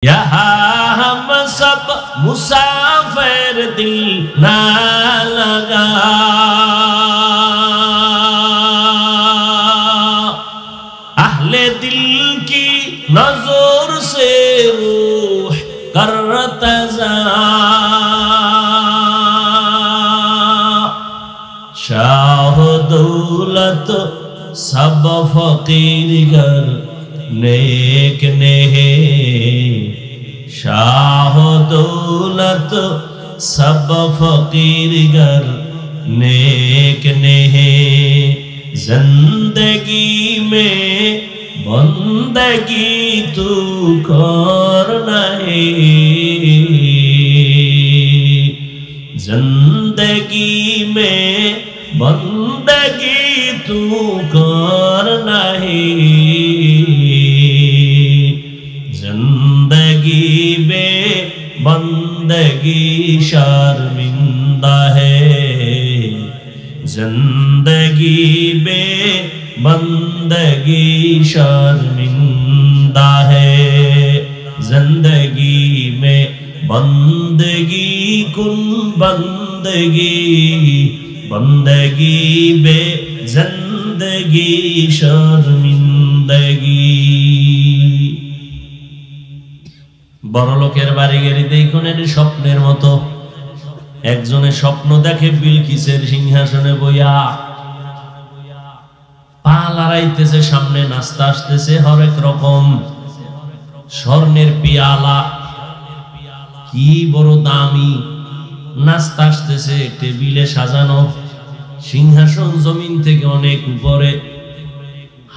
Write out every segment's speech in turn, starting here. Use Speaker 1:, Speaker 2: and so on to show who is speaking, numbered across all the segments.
Speaker 1: यहाँ हम सब मुसाफिर दिल ना लगा, अहले दिल की नजर से रूह करता जा, शाह दौलत सब फकीर गर नेक नेहे, शाह दौलत सब फकीर गर नेक नेहे, जिंदगी में बंदगी तू कर नहीं, जिंदगी में बंदगी तू कर नहीं, जिंदगी में बंदगी शर्मिंदा है, जिंदगी में बंदगी शर्मिंदा है, जिंदगी में बंदगी कुन बंदगी, बंदगी बे जिंदगी शर्मिंदगी। বড় লোকের বাড়ি গেলে দেখুন এটি স্বপ্নের মতো। একজনের স্বপ্ন দেখে বিলকিসের সিংহাসনে বইয়া, পা লড়াইতেছে, সামনে নাস্তা আসতেছে হরেক রকম, স্বর্ণের পিয়ালা, কি বড় দামি নাস্তা আসতেছে, টেবিলে সাজানো, সিংহাসন জমিন থেকে অনেক উপরে,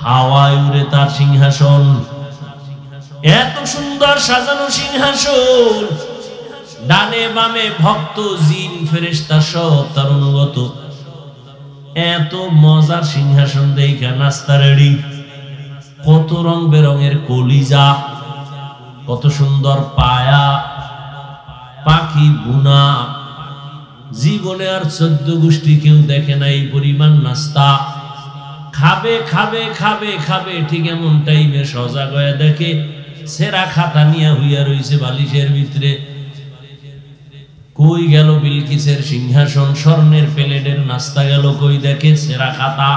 Speaker 1: হাওয়ায় উড়ে তার সিংহাসন, এত সুন্দর সাজানো সিংহাসন, ডানে বামে ভক্ত জিন ফেরেশতা সব তার অনুগত, এত মজার সিংহাসন দেখা নাস্তা রেডি, কত রং বেরঙের কলিজা, কত সুন্দর পায়া, পাখি বুনা, জীবনে আর 14 গোষ্ঠী কেউ দেখে না এই পরিমাণ নাস্তা। খাবে খাবে খাবে খাবে, ঠিক এমন টাইমে সজাগ হয়ে দেখে সেরা খাতা নিয়ে হইয়া রইছে বালিশের ভিতরে। কই গেল বিলকিসের সিংহাসন, স্বর্ণের প্লেটের নাস্তা গেল কই, দেখে সেরা খাতা।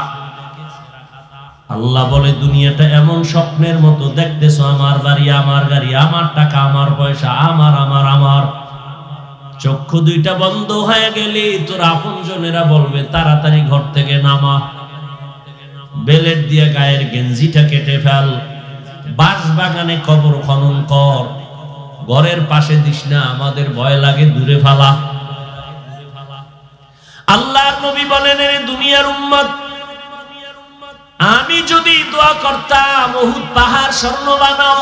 Speaker 1: আল্লাহ বলে দুনিয়াটা এমন স্বপ্নের মতো দেখতেছো, আমার বাড়ি, আমার গাড়ি, আমার টাকা, আমার পয়সা, আমার আমার আমার। চক্ষু দুইটা বন্ধ হয়ে গেলে তোর আপনজনেরা বলবে তাড়াতাড়ি ঘর থেকে নামা, বেলেট দিয়ে গায়ের গেঞ্জিটা কেটে ফেল, বাঁশ বাগানে কবর খনন কর, ঘরের পাশে দিস না, আমাদের ভয় লাগে, দূরে ফালা। আল্লাহর নবী বলেন, এ দুনিয়ার উম্মত, আমি যদি দোয়া করতাম উহুদ পাহাড় স্বর্ণ বানাও,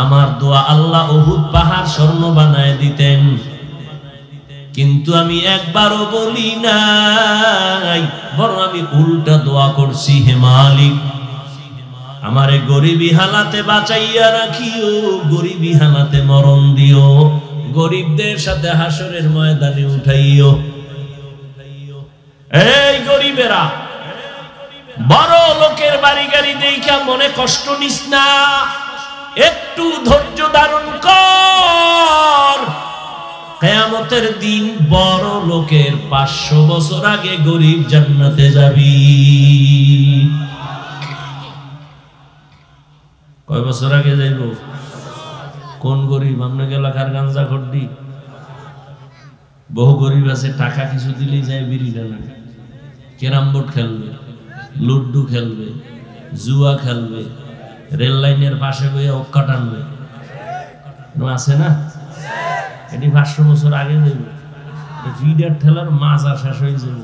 Speaker 1: আমার দোয়া আল্লাহ উহুদ পাহাড় স্বর্ণ বানায় দিতেন, কিন্তু আমি একবারও বলি নাই, বরং আমি উল্টা দোয়া করছি, হে মালিক আমারে গরিবী হালাতে বাঁচাইয়া রাখিও, গরিবী হালাতে মরণ দিও, গরিবদের সাথে হাসরের ময়দানে উঠাইও। এই গরিবেরা, বড় লোকের বাড়ি গাড়ি দেখা মনে কষ্ট নিস না, একটু ধৈর্য ধারণ কর। কিয়ামতের দিন বড় লোকের 500 বছর আগে গরিব জান্নাতে যাবি। কয় বছর আগে যাইব? কোন গরিব? আপনার এলাকার গাঞ্জা খড্ডি? বহু গরিব আছে টাকা কিছু দিলেই যায় বিড়ি টানে, ক্যারাম বোর্ড খেলবে, লুড্ডু খেলবে, জুয়া খেলবে, রেল লাইনের পাশে বইয়া অক্কা টানবে, আছে না? এটি 500 বছর আগে যাইব। ফিডার ঠেলার মাজা শেষ হয়ে যাব,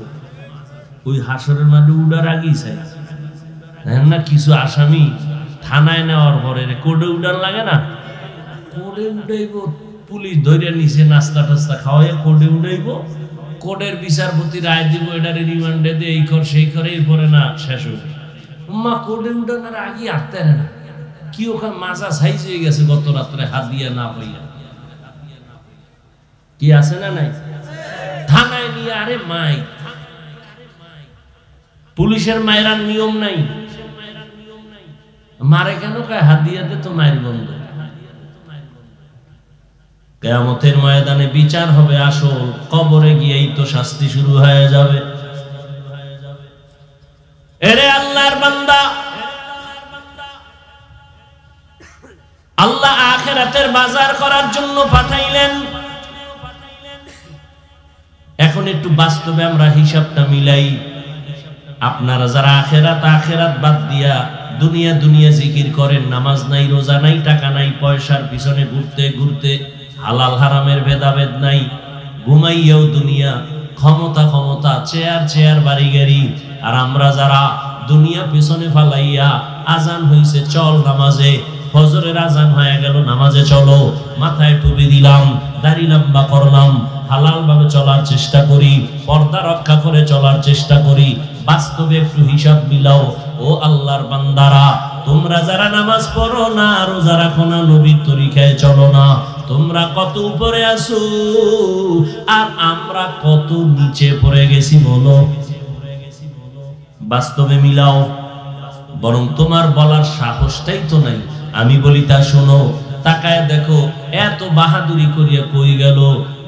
Speaker 1: ওই হাসরের মাঠে উড়ার আগেই চাই না। কিছু আসামি থানায় নেওয়ার পরে কোর্টে উঠার লাগে না, কোর্টে উঠাইব, পুলিশ ধরে নিচে নাস্তা টাস্তা খাওয়াই কোর্টে উঠাইব, কোর্টের বিচারপতি রায় দিব, এটারে রিমান্ডে দিয়ে এই কর সেই করে, এরপরে না শেষ হবে। মা কোর্টে উঠানোর আগে আটতে না, কি ওখানে মাজা সাইজ হয়ে গেছে গত রাত্রে হাত দিয়া না পাইয়া, কি আছে না নাই? থানায় নিয়ে, আরে মাই পুলিশের মায়েরার নিয়ম নাই, মারে কেন কয় হাত দিয়ে তো মায়ের বন্ধ, কিয়ামতের ময়দানে বিচার হবে আসল, কবরে গিয়েই তো শাস্তি শুরু হয়ে যাবে। এরে আল্লাহর বান্দা, আল্লাহ আখিরাতের বাজার করার জন্য পাঠাইলেন। এখন একটু বাস্তবে আমরা হিসাবটা মিলাই। আপনারা যারা আখিরাত বাদ দিয়া দুনিয়া দুনিয়া জিকির করেন, নামাজ নাই, রোজা নাই, টাকা নাই, পয়সার পিছনে ঘুরতে ঘুরতে, হালাল হারামের ভেদাভেদ নাই, ঘুমাইয়াও দুনিয়া, ক্ষমতা, চেয়ার বাড়ি গাড়ি। আর আমরা যারা দুনিয়া পিছনে ফালাইয়া, আজান হইছে চল নামাজে, ফজরের আজান হয়ে গেল নামাজে চলো, মাথায় টুপি দিলাম, দাড়ি লম্বা করলাম, হালাল ভাবে চলার চেষ্টা করি, পর্দা রক্ষা করে চলার চেষ্টা করি। বাস্তবে একটু হিসাব মিলাও। ও আল্লাহর বান্দারা, তোমরা যারা নামাজ পড়ো না, রোজা রাখো না, নবীর তরিকায় চলো না, তোমরা কত উপরে আছো আর আমরা কত নিচে পড়ে গেছি বলো। বাস্তবে মিলাও। বরং তোমার বলার সাহসটাই তো নাই। আমি বলি তা শোনো, তাকায় দেখো, এত বাহাদুরি করিয়া কই গেল,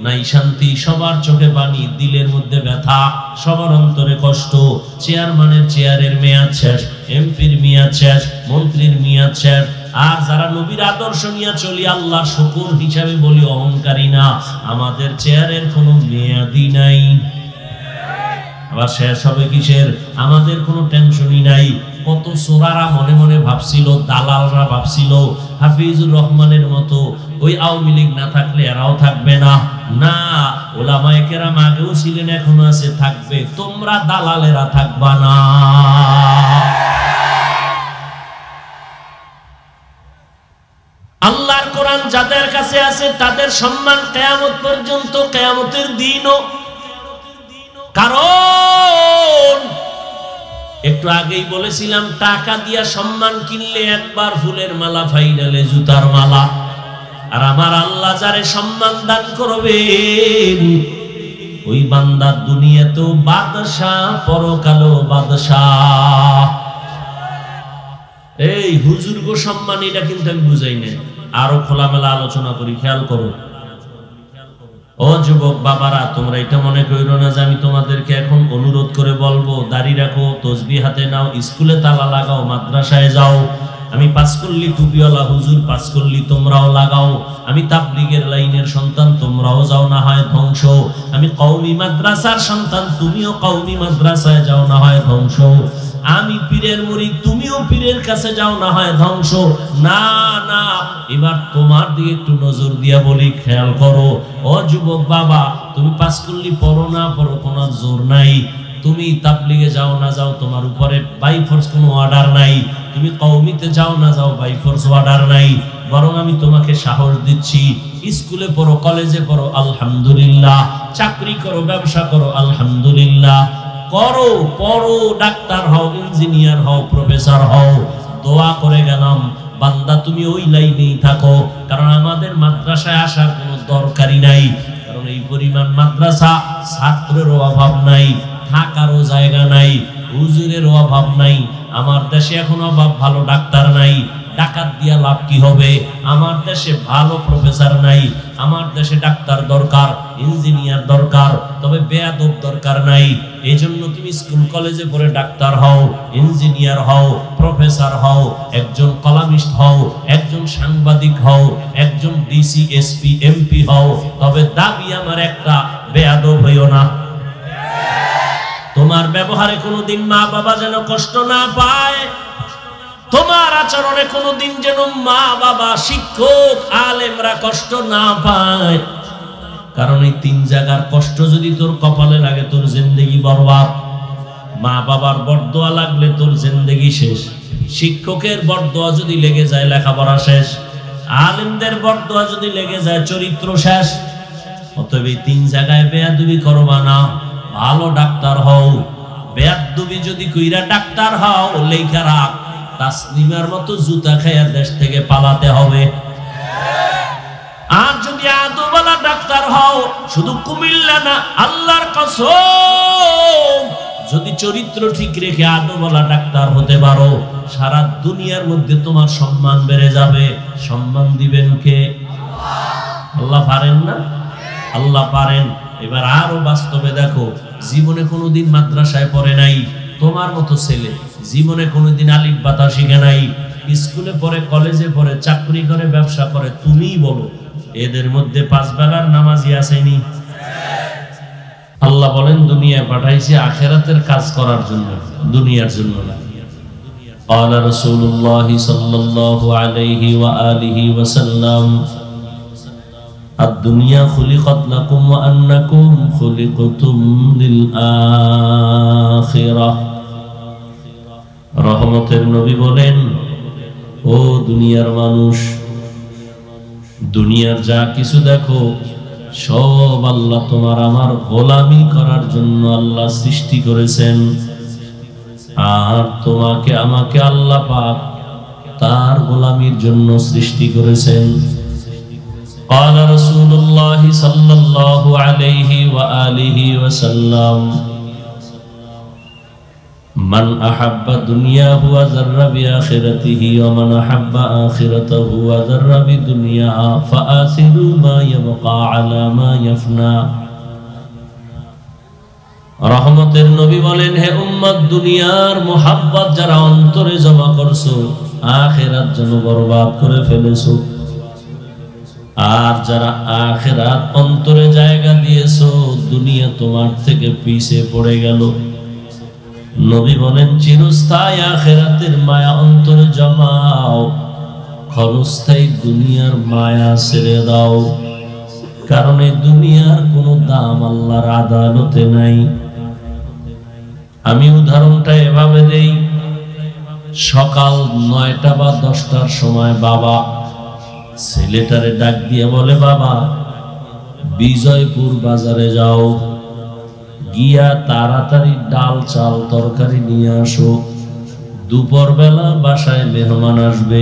Speaker 1: নাই শান্তি, সবার চোখে পানি, দিলের মধ্যে ব্যথা, সবার অন্তরে কষ্ট। চেয়ারম্যানের চেয়ারের মেয়াদ শেষ, এমপির মেয়াদ শেষ, মন্ত্রীর মেয়াদ শেষ। আর যারা নবীর আদর্শ নিয়ে চলি, আল্লাহ শুকর হিসাবে বলি অহংকারী না, আমাদের চেয়ারের কোনো মেয়াদই নাই। আবার শেষ হবে কিসের? আমাদের কোনো টেনশনই নাই। কত সোরারা মনে মনে ভাবছিল, দালালরা ভাবছিল হাফিজুর রহমানের মতো ওই আওয়ামী লীগ না থাকলে এরাও থাকবে না। না, ওলামায়ে কেরাম আগেও ছিলেন, এখনো আছে, থাকবে। তোমরা দালালেরা থাকবা না। আল্লাহর কোরআন যাদের কাছে আছে তাদের সম্মান কিয়ামত পর্যন্ত, কিয়ামতের দিনও। কারণ একটু আগেই বলেছিলাম, টাকা দিয়া সম্মান কিনলে একবার ফুলের মালা, ফাইনালে জুতার মালা। আর আমার আল্লাহ যারে সম্মান দান করবেন, ওই বান্দার দুনিয়াতেও বাদশাহ, পরকালেও বাদশাহ। এই হুজুর গো সম্মান, এটা কিন্তু আমি বুঝাই না, আরো খোলামেলা আলোচনা করি, খেয়াল করো। ও যুবক বাবারা, তোমরা এটা মনে করো না যে আমি তোমাদেরকে এখন অনুরোধ করে বলবো দাড়ি রাখো, তসবিহ হাতে নাও, স্কুলে তালা লাগাও, মাদ্রাসায় যাও। আমি পাঁচকল্লি টুপিওয়ালা হুজুর, পাঁচকল্লি তোমরাও লাগাও। আমি তাবলীগের লাইনের সন্তান, তোমরাও যাও, না হয় ধ্বংস। আমি কওমি মাদ্রাসার সন্তান, তুমিও কওমি মাদ্রাসায় যাও, না হয় ধ্বংস। আমি পীরের মুরিদ, তুমিও পীরের কাছে যাও, না হয় ধ্বংস। না না, এবার তোমার দিকে একটু নজর দিয়া বলি, খেয়াল করো। ও যুবক বাবা, তুমি পাঁচকল্লি পড়ো না পড়ো, কোনো জোর নাই। তুমি তাবলীগে যাও না যাও, তোমার উপরে বাই ফোর্স কোনো অর্ডার নাই। তুমি কওমিতে যাও না যাও, বাই ফোর্স অর্ডার নাই। বরং আমি তোমাকে সাহস দিচ্ছি, স্কুলে পড়ো, কলেজে পড়ো, আলহামদুলিল্লাহ। চাকরি করো, ব্যবসা করো, আলহামদুলিল্লাহ। করো, পড়ো, ডাক্তার হও, ইঞ্জিনিয়ার হও, প্রফেসর হও। দোয়া করে গেলাম, বান্দা তুমি ওই লাইনেই থাকো। কারণ আমাদের মাদ্রাসায় আসার কোনো দরকারই নাই। কারণ এই পরিমাণ মাদ্রাসা, ছাত্রেরও অভাব নাই, থাকারও জায়গা নাই, হুজুরেরও অভাব নাই। আমার দেশে এখন অভাব, ভালো ডাক্তার নাই। ডাকাত দিয়া লাভ কি হবে? আমার দেশে ভালো প্রফেসর নাই। আমার দেশে ডাক্তার দরকার, ইঞ্জিনিয়ার দরকার, তবে বেয়াদব দরকার নাই। এই জন্য তুমি স্কুল কলেজে পড়ে ডাক্তার হও, ইঞ্জিনিয়ার হও, প্রফেসর হও, একজন কলামিস্ট হও, একজন সাংবাদিক হও, একজন ডিসি, এসপি, এমপি হও। তবে দাবি আমার একটা, বেয়াদব হইও না। তোমার ব্যবহারে কোনোদিন মা বাবা যেন কষ্ট না পায়। তোমার আচরণে কোনোদিন যেন মা বাবা, শিক্ষক, আলেমরা কষ্ট না পায়। কারণ এই তিন জায়গার কষ্ট যদি তোর কপালে লাগে, তোর জিন্দেগি বরবাদ। মা বাবার বরদোয়া লাগলে তোর জিন্দেগি শেষ। শিক্ষকের বরদোয়া যদি লেগে যায়, লেখাপড়া শেষ। আলেমদের বরদোয়া যদি লেগে যায়, চরিত্র শেষ। অতএব এই তিন জায়গায় বেয়াদবি করবা না। ভালো ডাক্তার হও, বেয়াদবি যদি কইরা ডাক্তার হও, লেখা রাখ, তাসলিমার মতো জুতা খাইয়া দেশ থেকে পালাতে হবে। আর যদি আদওয়ালা ডাক্তার হও, শুধু কুমিল্লা না, আল্লাহর কসম, যদি চরিত্র ঠিক রেখে আদওয়ালা ডাক্তার হতে পারো, সারা দুনিয়ার মধ্যে তোমার সম্মান বেড়ে যাবে। সম্মান দিবেন কে? আল্লাহ। আল্লাহ পারেন না? আল্লাহ পারেন। এবার আরো বাস্তবে দেখো, জীবনে কোনোদিন মাদ্রাসায় পড়ে নাই তোমার মতো ছেলে, জীবনে কোনোদিন আলিফ বাতা শিখে নাই, স্কুলে পড়ে, কলেজে পড়ে, চাকরি করে, ব্যবসা করে, তুমিই বলো এদের মধ্যে 5 বেলার নামাজি আসেনি? আল্লাহ বলেন দুনিয়ায় পাঠাইছি আখিরাতের কাজ করার জন্য, দুনিয়ার জন্য না। قال رسول الله صلى الله عليه وآله وسلم الدنيا خلقت لكم وأنكم خلقتم للآخرة। রহমতের নবী বলেন, ও দুনিয়ার মানুষ, দুনিয়ার যা কিছু দেখো সব আল্লাহ তোমার আমার গোলামি করার জন্য আল্লাহ সৃষ্টি করেছেন, আর তোমাকে আমাকে আল্লাহ পাক তার গোলামির জন্য সৃষ্টি করেছেন। قال رسول الله صلى الله عليه وآله وسلم من أحب دنياه وذر بآخرته ومن أحب آخرته وذر بدنياه فآثروا ما يبقى على ما يفنى। রহমতের নবী বলেন, হে উম্মত, দুনিয়ার মোহাব্বত যারা অন্তরে জমা করছো, আখিরাত যেন বরবাদ করে ফেলেছো। আর যারা আখিরাত অন্তরে জায়গা দিয়েছো, দুনিয়া তোমার থেকে পিছে পড়ে গেল। নবী বলেন, চিরস্থায়ী আখিরাতের মায়া অন্তরে জমাও, ক্ষণস্থায়ী দুনিয়ার মায়া ছেড়ে দাও, কারণ এই দুনিয়ার কোনো দাম আল্লাহর আদালতে নাই। আমি উদাহরণটা এভাবে দেই, সকাল 9টা বা 10টার সময় বাবা ছেলেটারে ডাক দিয়ে বলে, বাবা বিজয়পুর বাজারে যাও, গিয়া তাড়াতাড়ি ডাল চাল তরকারি নিয়ে আসো, দুপুর বেলা বাসায় মেহমান আসবে,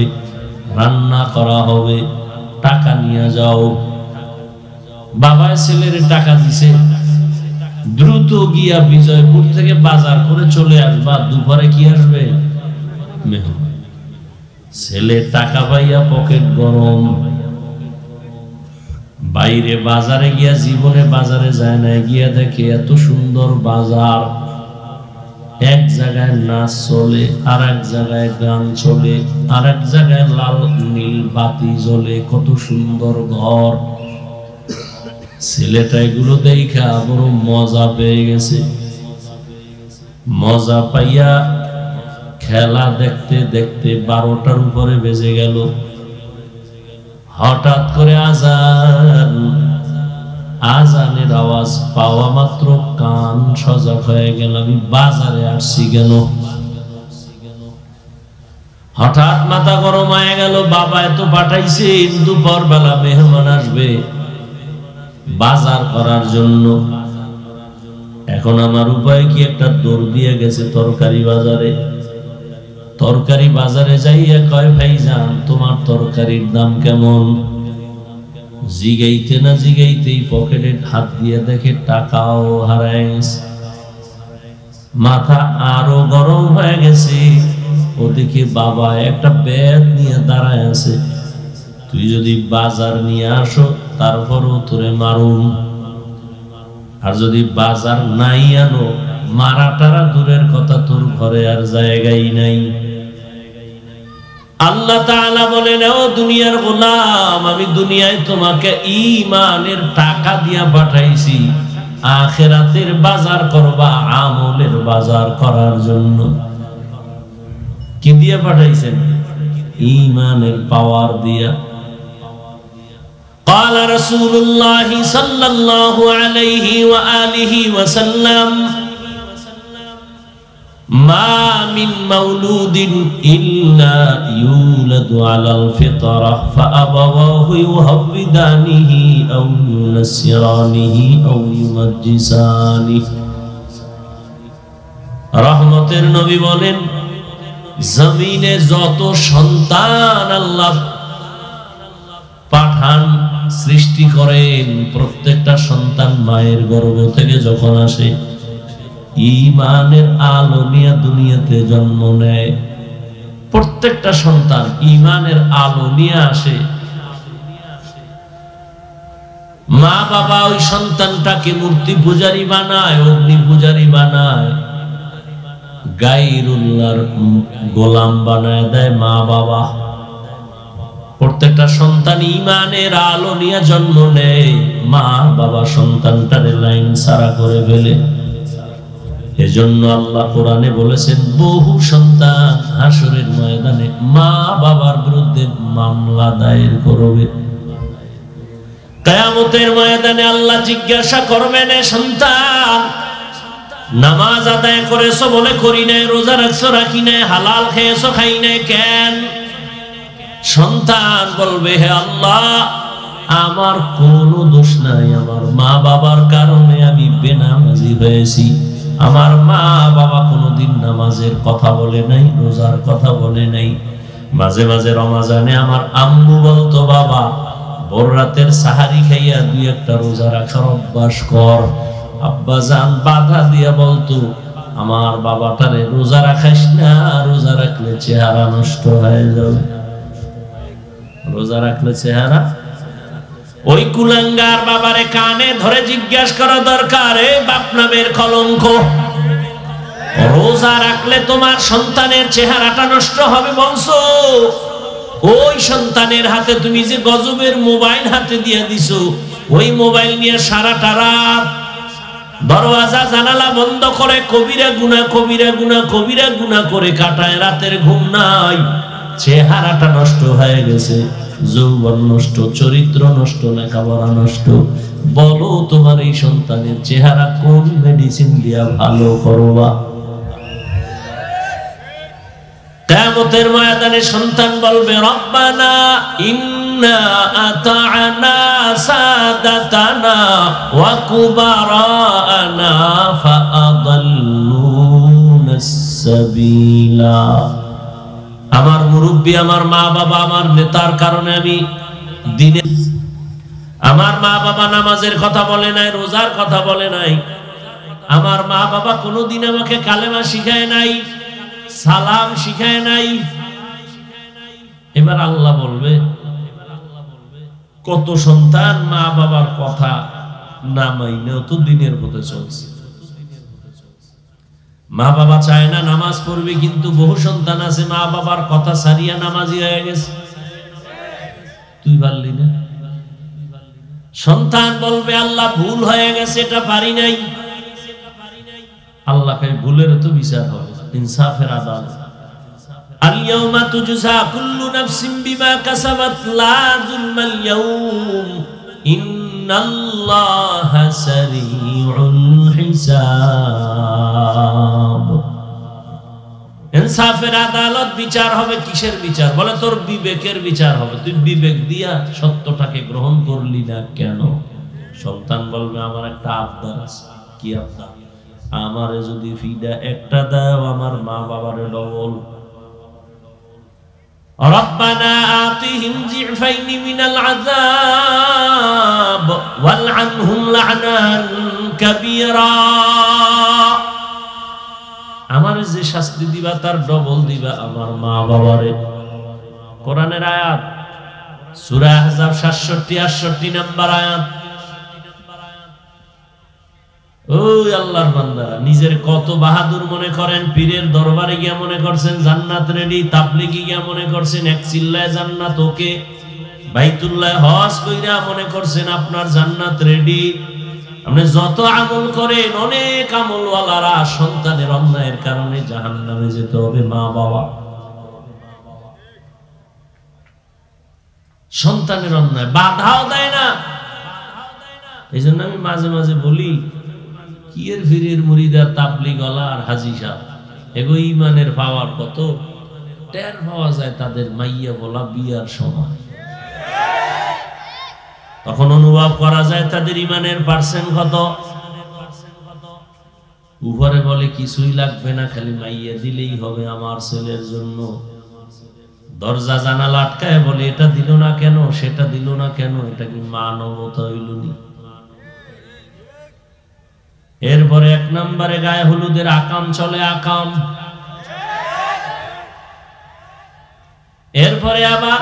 Speaker 1: রান্না করা হবে, টাকা নিয়ে যাও। বাবা ছেলের টাকা দিছে, দ্রুত গিয়া বিজয়পুর থেকে বাজার করে চলে আসবা, দুপুরে কি আসবে? মেহমান। ছেলে টাকা পাইয়া পকেট গরম, বাইরে বাজারে গিয়া, জীবনে বাজারে যায় না, গিয়া দেখে এত সুন্দর বাজার, এক জায়গায় নাচ চলে, আর এক জায়গায় গান চলে, আর এক জায়গায় লাল নীল বাতি জ্বলে, কত সুন্দর ঘর। ছেলেটা এগুলো দেখা বড় মজা পেয়ে গেছে। মজা পাইয়া খেলা দেখতে দেখতে 12টার উপরে বেজে গেল। হঠাৎ করে আজান, আজানের আওয়াজ পাওয়া মাত্র কান সজাগ হয়ে গেল, আমি বাজারে আসছি কেন? হঠাৎ মাথা গরম হয়ে গেল, বাবা এত পাঠাইছে, দুপুর বেলা মেহমান আসবে বাজার করার জন্য। এখন আমার উপায় কি? একটা দৌড় দিয়ে গেছে তরকারি বাজারে। তরকারি বাজারে যাইয়া কয়, ভাইজান তোমার তরকারির দাম কেমন? জিগাইতে না জিগাইতেই পকেটে হাত দিয়ে দেখে টাকাও হারায় গেছে। মাথা আরো গরম হয়ে গেছে। ওদিকে বাবা একটা ব্যাগ নিয়ে দাঁড়ায় আছে, তুই যদি বাজার নিয়ে আসো তারপরও তোরে মারুম, আর যদি বাজার নাই আনো, মারা টারা দূরের কথা, তোর ঘরে আর জায়গাই নাই। আল্লাহ তাআলা বলেন, ও দুনিয়ার গোলাম, আমি দুনিয়ায় তোমাকে ঈমানের টাকা দিয়া পাঠাইছি, আখিরাতের বাজার করবা, আমলের বাজার করার জন্য। কি দিয়া পাঠাইছেন? ঈমানের পাওয়ার দিয়া। قال رسول الله صلى الله عليه وآله وسلم ما من مولود إلا يولد على الفطرة فأبواه يهودانه أو ينصرانه أو يمجسانه। রহমতের নবী বলেন, জমিনে যত সন্তান আল্লাহ পাঠান, সৃষ্টি করেন, প্রত্যেকটা সন্তান মায়ের গর্ভ থেকে যখন আসে, ঈমানের আলো নিয়ে দুনিয়াতে জন্ম নেয়। প্রত্যেকটা সন্তান ঈমানের আলো নিয়ে আসে। মা বাবা ওই সন্তানটাকে মূর্তি পূজারী বানায়, অগ্নি পূজারী বানায়, গায়রুল্লাহর গোলাম বানায় দেয় মা বাবা। প্রত্যেকটা সন্তান ঈমানের আলো নিয়ে জন্ম নেয়, মা বাবা সন্তানটারে লাইন ছাড়া করে ফেলে। এজন্য আল্লাহ কোরআনে বলেছেন, বহু সন্তান হাসরের ময়দানে মা বাবার বিরুদ্ধে মামলা দায়ের করবে। কিয়ামতের ময়দানে আল্লাহ জিজ্ঞাসা করবেন, এ সন্তান নামাজ আদায় করেছো বলে করি নাই, রোজা রাখছো রাখি নাই, হালাল খেয়েছো খাই নাই কেন? সন্তান বলবে, হে আল্লাহ, আমার কোনো দোষ নাই, আমার মা বাবার কারণে আমি বেনামাজি হয়েছি। আমার মা বাবা কোনোদিন নামাজের কথা বলে নাই, রোজার কথা বলে নাই। মাঝে মাঝে রমজানে আমার আম্মু বলতো, বাবা ভোর রাতের সাহারি খাইয়া দুই একটা রোজা রাখার অভ্যাস কর। আব্বা জান বাধা দিয়া বলতো, আমার বাবাটারে রোজা রাখাইস না, রোজা রাখলে চেহারা নষ্ট হয়ে যাবে, রোজা রাখলে চেহারা। ওই কুলাঙ্গার বাবারে কানে ধরে জিজ্ঞাসা করা দরকার, এ বাপ নামের কলঙ্ক, রোজা রাখলে তোমার সন্তানের চেহারাটা নষ্ট হবে বলছো? ওই সন্তানের হাতে তুমি যে গজবের মোবাইল হাতে দিয়ে দিছো, ওই মোবাইল নিয়ে সারাটা রাত দরওয়াজা জানালা বন্ধ করে কবিরা গুনাহ কবিরা গুনাহ কবিরা গুনাহ করে কাটায়, রাতের ঘুম নাই, চেহারাটা নষ্ট হয়ে গেছে, যৌবন নষ্ট, চরিত্র নষ্ট, লেখাপড়া নষ্ট। বলো তোমার এই সন্তানের চেহারা কোন মেডিসিন দিয়া ভালো করবা? কিয়ামতের ময়দানে সন্তান বলবে, রব্বানা ইন্না আতা'না সাদাতানা ওয়া কুবারানা ফাআদাল্লুনাস সাবিলা। আমার মুরব্বী, আমার মা বাবা, আমার নেতার কারণে আমি দিনে, আমার মা বাবা নামাজের কথা বলে নাই, রোজার কথা বলে নাই, আমার মা বাবা কোনোদিন আমাকে কালেমা শিখায় নাই, সালাম শিখায় নাই। এবার আল্লাহ বলবে, কত সন্তান মা বাবার কথা না মাইনেও তো দিনের পথে চলছে। মা বাবা চায় না নামাজ পড়বে, কিন্তু বহু সন্তান আছে মা বাবার কথা সারিয়া নামাজি হয়ে গেছে। তুই পারলি না? সন্তান বলবে, আল্লাহ ভুল হয়ে গেছে, এটা পারি নাই। আল্লাহ কয়, ভুলের তো বিচার হবে, ইনসাফের আদালত। আল ইয়াউমা তুজজা কুল্লু নাফসিন বিমা কাসাবাত লা যুলমাল ইয়াউম ইন্নাল্লাহা সারিউল হিসাব। ইনসাফের আদালত, বিচার হবে। কিসের বিচার? বলে তোর বিবেকের বিচার হবে। তুই বিবেক দিয়া সত্যটাকে গ্রহণ করলি না কেন? সন্তান বলবে, আমার একটা আবদার আছে। কি আবদার? আমারে যদি ফিদা একটা দাও, আমার মা বাবারে ডবল। রব্বানা আতিহিম যিফাইনি মিনাল আযাব ওয়ালআনহুম লা'নান কাবীরা। আমার যে শাস্তি দিবা তার ডবল দিবা আমার মা বাবারে। কোরআনের আয়াত, সূরা আহজাব 67-68 নম্বর আয়াত। ওই আল্লাহর বান্দারা নিজের কত বাহাদুর মনে করেন, পীরের দরবারে গিয়া মনে করছেন জান্নাত রেডি, তাবলিগে গিয়া মনে করছেন এক চিল্লায় জান্নাত ওকে, বাইতুল্লাহ হজ কইরা মনে করছেন আপনার জান্নাত রেডি। আপনি যত আমল করেন, অনেক আমলওয়ালারা সন্তানের অন্যায়ের কারণে জাহান্নামে যেতে হবে। মা বাবা সন্তানের অন্যায় বাধাও দেয় না। এই জন্য আমি মাঝে মাঝে বলি, কিয়ের ফিরের মুরিদার তাবলিগওয়ালা আর হাজী সাহেব, এগো ইমানের পাওয়ার কত টের পাওয়া যায় তাদের মাইয়া বলা বিয়ার সময়। তখন অনুভব করা যায় তাদের ইমানের পার্সেন্ট কত। উপরে বলে কিছুই লাগবে না, খালি মাইয়া দিলেই হবে আমার ছেলের জন্য। দরজা জানালা আটকায় বলে, এটা দিল না কেন, সেটা দিল না কেন, এটা কি মানবতা হইলনি? এরপরে এক নম্বরে গায়ে হলুদের আকাম চলে, আকাম। এরপরে আবার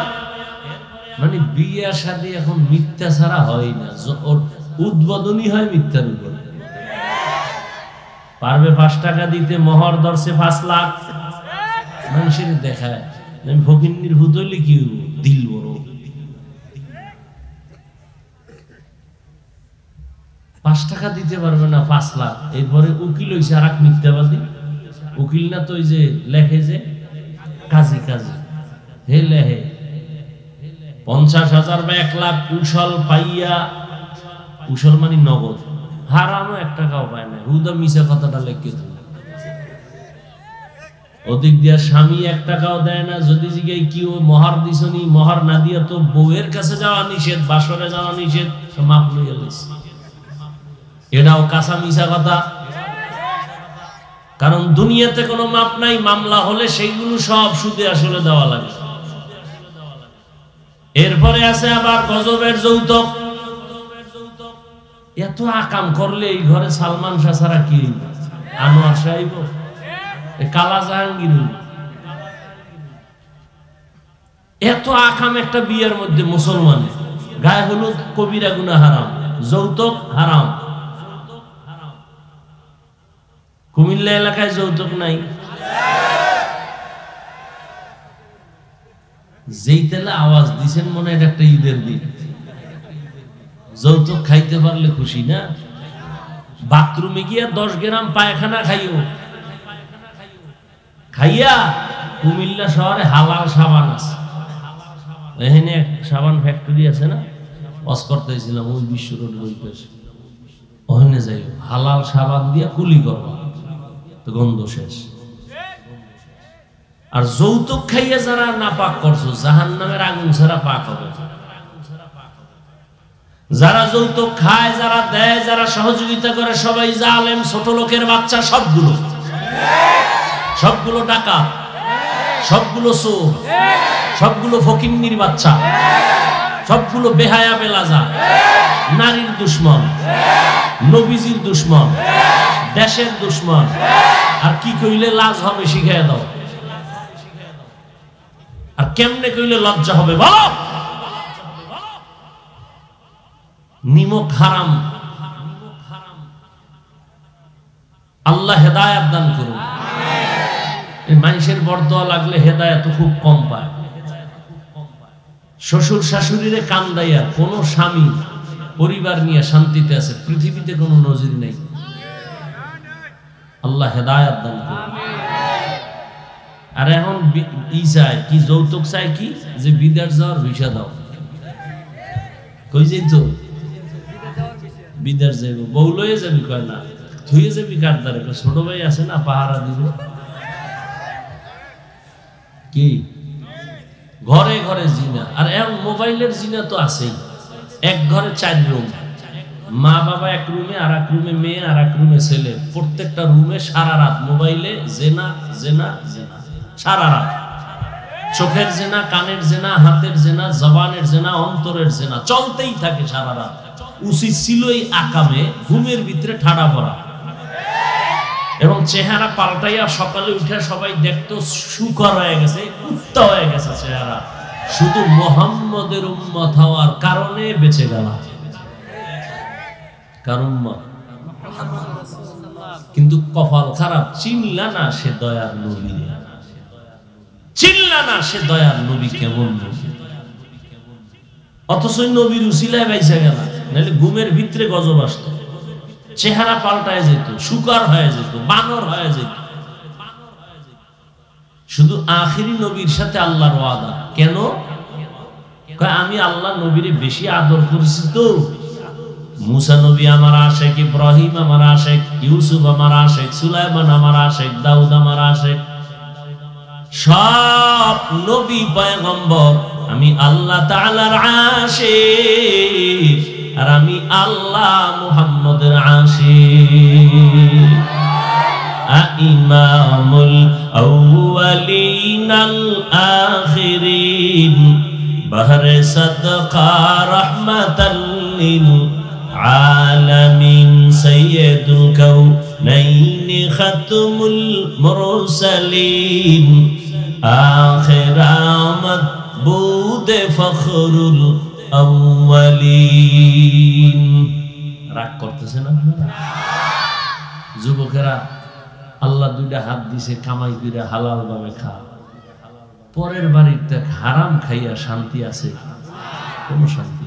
Speaker 1: মানে বিয়ে শাদী এখন মিথ্যা ছাড়া হয় না, উদ্বোধনী হয় মিথ্যার উপর। পারবে 5 টাকা দিতে, মোহর ধরছে 5 লাখ, মানুষের দেখায় আমি ফকিন্নির ভূত হইলে কি দিল বড়। 5 টাকা দিতে পারবে না, 5 লাখ। এরপরে উকিল হইছে আর এক মিথ্যাবাদী। উকিল না তো ওই যে লেখে যে কাজী কাজী, হে লেহে 50,000 বা 1 লাখ কুশল পাইয়া, কুশল মানে নগদ, হারামও 1 টাকাও পায় না, হুদা মিশা কথাটা লেখে দিল। ওদিক দিয়া স্বামী 1 টাকাও দেয় না। যদি জিজ্ঞাসা কি ও মোহর দিছনি, মোহর না দিয়া তো বউয়ের কাছে যাওয়া নিষেধ, বাসরে যাওয়া নিষেধ, মাপ লইয়া লইছে। এটাও কাঁচা মিশা কথা। কারণ দুনিয়াতে কোনো মাপ নাই, মামলা হলে সেইগুলো সব সুদে আসলে দেওয়া লাগে। এরপরে আছে আবার গজবের যৌতুক। এত আকাম করলে এই ঘরে সালমান শাহ ছাড়া কি, আনোয়ার সাহেব, কালা জাহাঙ্গীর, এত আকাম একটা বিয়ের মধ্যে। মুসলমানের গায়ে হলুদ কবিরা গুনাহ হারাম, যৌতুক হারাম। কুমিল্লা এলাকায় যৌতুক নাই। যেই তেলে আওয়াজ দিছেন মনে এটা একটা ঈদের দিন, যৌতুক খাইতে পারলে খুশি না? বাথরুমে গিয়া 10 গ্রাম পায়খানা খাইও, খাইয়া কুমিল্লা শহরে হালাল সাবান আছে। এখানে সাবান ফ্যাক্টরি আছে না, ওয়াজ করতেছিলাম ওই বিশ্ব রোডের ওই পাশে, ওখানে যাই হালাল সাবান দিয়া কুলি করবা, তো গন্ধ শেষ। আর যৌতুক খাইয়া যারা নাপাক করছো, জাহান্নামের আগুন ছাড়া পাক হবে। যারা যৌতুক খায়, যারা দেয়, যারা সহযোগিতা করে, সবাই জালেম, ছোট লোকের বাচ্চা, সবগুলো ডাকাত, সবগুলো চোর, সবগুলো ফকিন্নির বাচ্চা, সবগুলো বেহায়া বেলাজা, নারীর দুশ্মন, নবীজির দুশ্মন, দেশের দুশ্মন। আর কি কইলে লাজ হবে শিখাইয়া দাও, আর কেমনে কইলে লজ্জা হবে বলো। নিমক হারাম। আল্লাহ হেদায়েত দান করুন। মানুষের বরদোয়া লাগলে হেদায়েত খুব কম পায়। শ্বশুর শাশুড়িরে কান্দাইয়া কোন স্বামী পরিবার নিয়ে শান্তিতে আছে পৃথিবীতে কোনো নজির নেই। আল্লাহ হেদায়েত দান করুন। আর এখন ই চায় কি, যৌতুক চায় কি, যে বিদেশ যাওয়ার ভিসা দাও। কই যাই তো বিদেশ যাইব, বউ লয়ে যাবি, কয় না থুয়ে যাবি কার দ্বারে, ছোট ভাই আছে না পাহারা দিব। কি ঘরে ঘরে জিনা। আর এখন মোবাইলের জিনা তো আছেই। এক ঘরে 4 রুম, মা বাবা এক রুমে, আর এক রুমে মেয়ে, আর এক রুমে ছেলে, প্রত্যেকটা রুমে সারা রাত মোবাইলে জেনা জেনা জেনা, সারা রাত। চোখের জেনা, কানের জেনা, হাতের জেনা, জবানের জেনা, অন্তরের জেনা চলতেই থাকে সারা রাত। উচিত ছিল এই আকামে ঘুমের ভিতরে ঠাড়া পড়া এবং চেহারা পাল্টাইয়া সকালে উঠে সবাই দেখতো শুকর হয়ে গেছে, কুত্তা হয়ে গেছে চেহারা, শুধু মুহাম্মদের উম্মত হওয়ার কারণে বেঁচে গেল। কার উম্মত? কিন্তু কপাল খারাপ, চিনলা না সে দয়ার নবী, চিনলা না সে দয়ার নবী কেমন নবী। অথচ নবীর উসিলায় বাইসা গেল, নাহলে ঘুমের ভিতরে গজব আসতো, চেহারা পাল্টায় যেত, শুকর হয়ে যেত, বানর হয়ে যেত। শুধু আখিরি নবীর সাথে আল্লাহর ওয়াদা। কেন? আমি আল্লাহ নবীরে বেশি আদর করেছি তো। মুসা নবী আমার আশেক, ইব্রাহিম আমার আশেক, ইউসুফ আমার আশেক, সুলাইমান আমার আশেক, দাউদ আমার আশেক, সব নবী পয়গম্বর আমি আল্লাহ তাআলার আশিক, আর আমি আল্লাহ মুহাম্মদের আশিক। ইমামুল আউয়ালিন আল আখিরিন বাহরে সাদকা রাহমাতাল লিল আলামিন সাইয়্যিদুল কাউনাইন খাতমুল মুরসালিন আখিরামাত বুদে ফখরুল আউয়ালিন। রাগ করতেছেন আপনারা? যুবকেরা, আল্লাহ দুইটা হাত দিছে, কামাই করে হালাল ভাবে খা। পরের বাড়িতে হারাম খাইয়া শান্তি আছে? কোন শান্তি।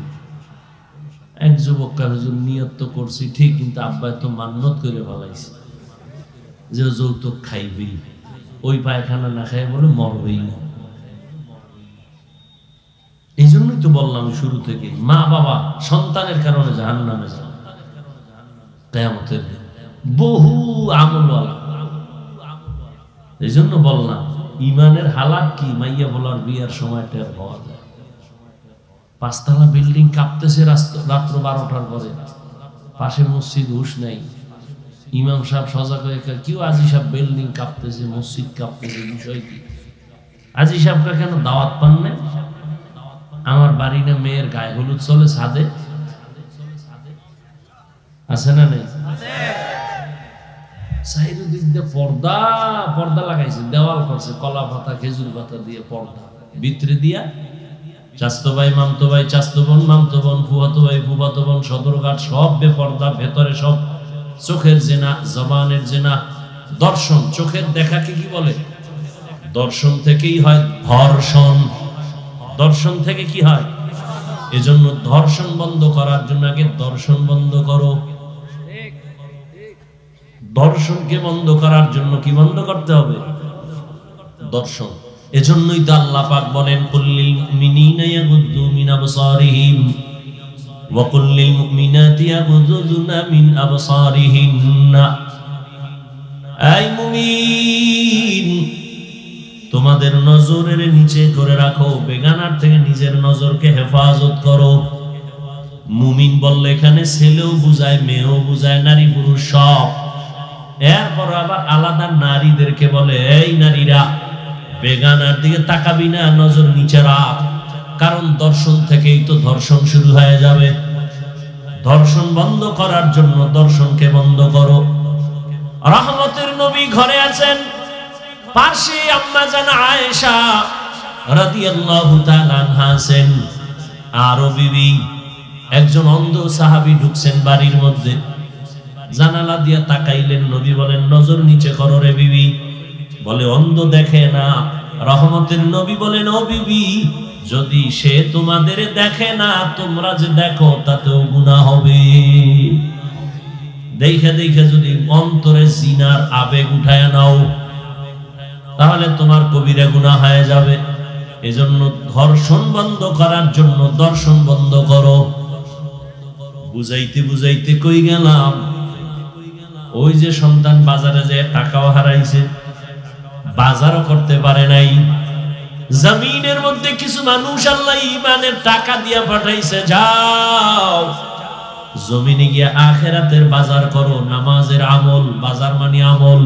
Speaker 1: এক যুবক হুজুর নিয়ত তো করছি ঠিক, কিন্তু আব্বা তো মান্নত করে ফেলাইছে যে যৌতুক খাইবেই, ওই পায়খানা না খাই বলে মরবেই না। এই জন্যই তো বললাম শুরু থেকে, মা বাবা সন্তানের কারণে জাহান্নামে যাবে কিয়ামতের দিন, বহু আমলওয়ালা। এই জন্য বললাম ইমানের হালাত কি মাইয়া বলার বিয়ার সময় টের পাওয়া যায়। 5 তলা বিল্ডিং কাঁপতেছে রাত্র 12টার পরে, পাশে মসজিদ, হুশ নাই। ইমাম সাহেব সজাগ হয়ে কেউ আজি সাহেব বিল্ডিং কাঁপতেছে, মসজিদ কাঁপতেছে, বিষয় কি? আজি সাহেবকে কেন দাওয়াত পান নাই? আমার বাড়ি না মেয়ের গায়ে হলুদ চলে ছাদে, আছে না নেই? চারিদিক দিয়ে পর্দা পর্দা লাগাইছে, দেওয়াল করছে কলা পাতা খেজুর পাতা দিয়ে পর্দা, ভিতরে দিয়া চাস্তো ভাই মামতো ভাই, চাস্তো বোন মামতো বোন, ফুফাতো ভাই ফুফাতো বোন, সদরঘাট সব বেপর্দা, ভেতরে সব চোখের জেনা, জবানের জেনা, দর্শন। চোখের দেখাকে কি বলে? দর্শন থেকেই হয় ধর্ষণ। দর্শন থেকে কি হয়? এজন্য ধর্ষণ বন্ধ করার জন্য আগে দর্শন বন্ধ করো। দর্শনকে বন্ধ করার জন্য কি বন্ধ করতে হবে? দর্শন। এজন্যই তো আল্লাহ পাক বলেন, কুল্লিল মুমিনিনা ইয়াগুদ্দু মিন আবসারিহিম ওয়া কুল্লিল মুমিনাতি ইয়াগুদ্দুনা মিন আবসারিহিন্না। এই মুমিন, তোমাদের নজরের নিচে করে রাখো, বেগানার থেকে নিজের নজরকে হেফাজত করো। মুমিন বললে এখানে ছেলেও বুঝায়, মেয়েও বুঝায়, নারী পুরুষ সব। এরপর আবার আলাদা নারীদেরকে বলে, এই নারীরা বেগানার দিকে তাকাবি না, নজর নিচে রাখ, কারণ দর্শন থেকেই তো ধর্ষণ শুরু হয়ে যাবে। ধর্ষণ বন্ধ করার জন্য দর্শনকে বন্ধ করো। রহমতের নবী ঘরে আছেন, পাশে আম্মা জান আয়েশা রাদিয়াল্লাহু তাআলা আনহা আছেন, আরো বিবি। একজন অন্ধ সাহাবী ঢুকছেন বাড়ির মধ্যে, জানালা দিয়া তাকাইলেন, নবী বলেন, নজর নিচে করো রে বিবি। বলে অন্ধ দেখে না। রহমতের নবী বলেন, ও বিবি, যদি সে তোমাদের দেখে না, তোমরা যে দেখো তাতেও গুনাহ হবে। দেখে দেখে যদি অন্তরে জিনার আবেগ উঠায় নাও, তাহলে তোমার কবিরা গুনাহ হয়ে যাবে। এজন্য ধর্ষণ বন্ধ করার জন্য দর্শন বন্ধ করো। বুঝাইতে বুঝাইতে কই গেলাম? ওই যে সন্তান বাজারে যায় টাকাও হারাইছে, বাজারও করতে পারে নাই। জমিনের মধ্যে কিছু মানুষ আল্লাহ ঈমানের টাকা দিয়া পাঠাইছে, যাও জমিনে গিয়া আখিরাতের বাজার করো। নামাজের আমল, বাজার মানে আমল,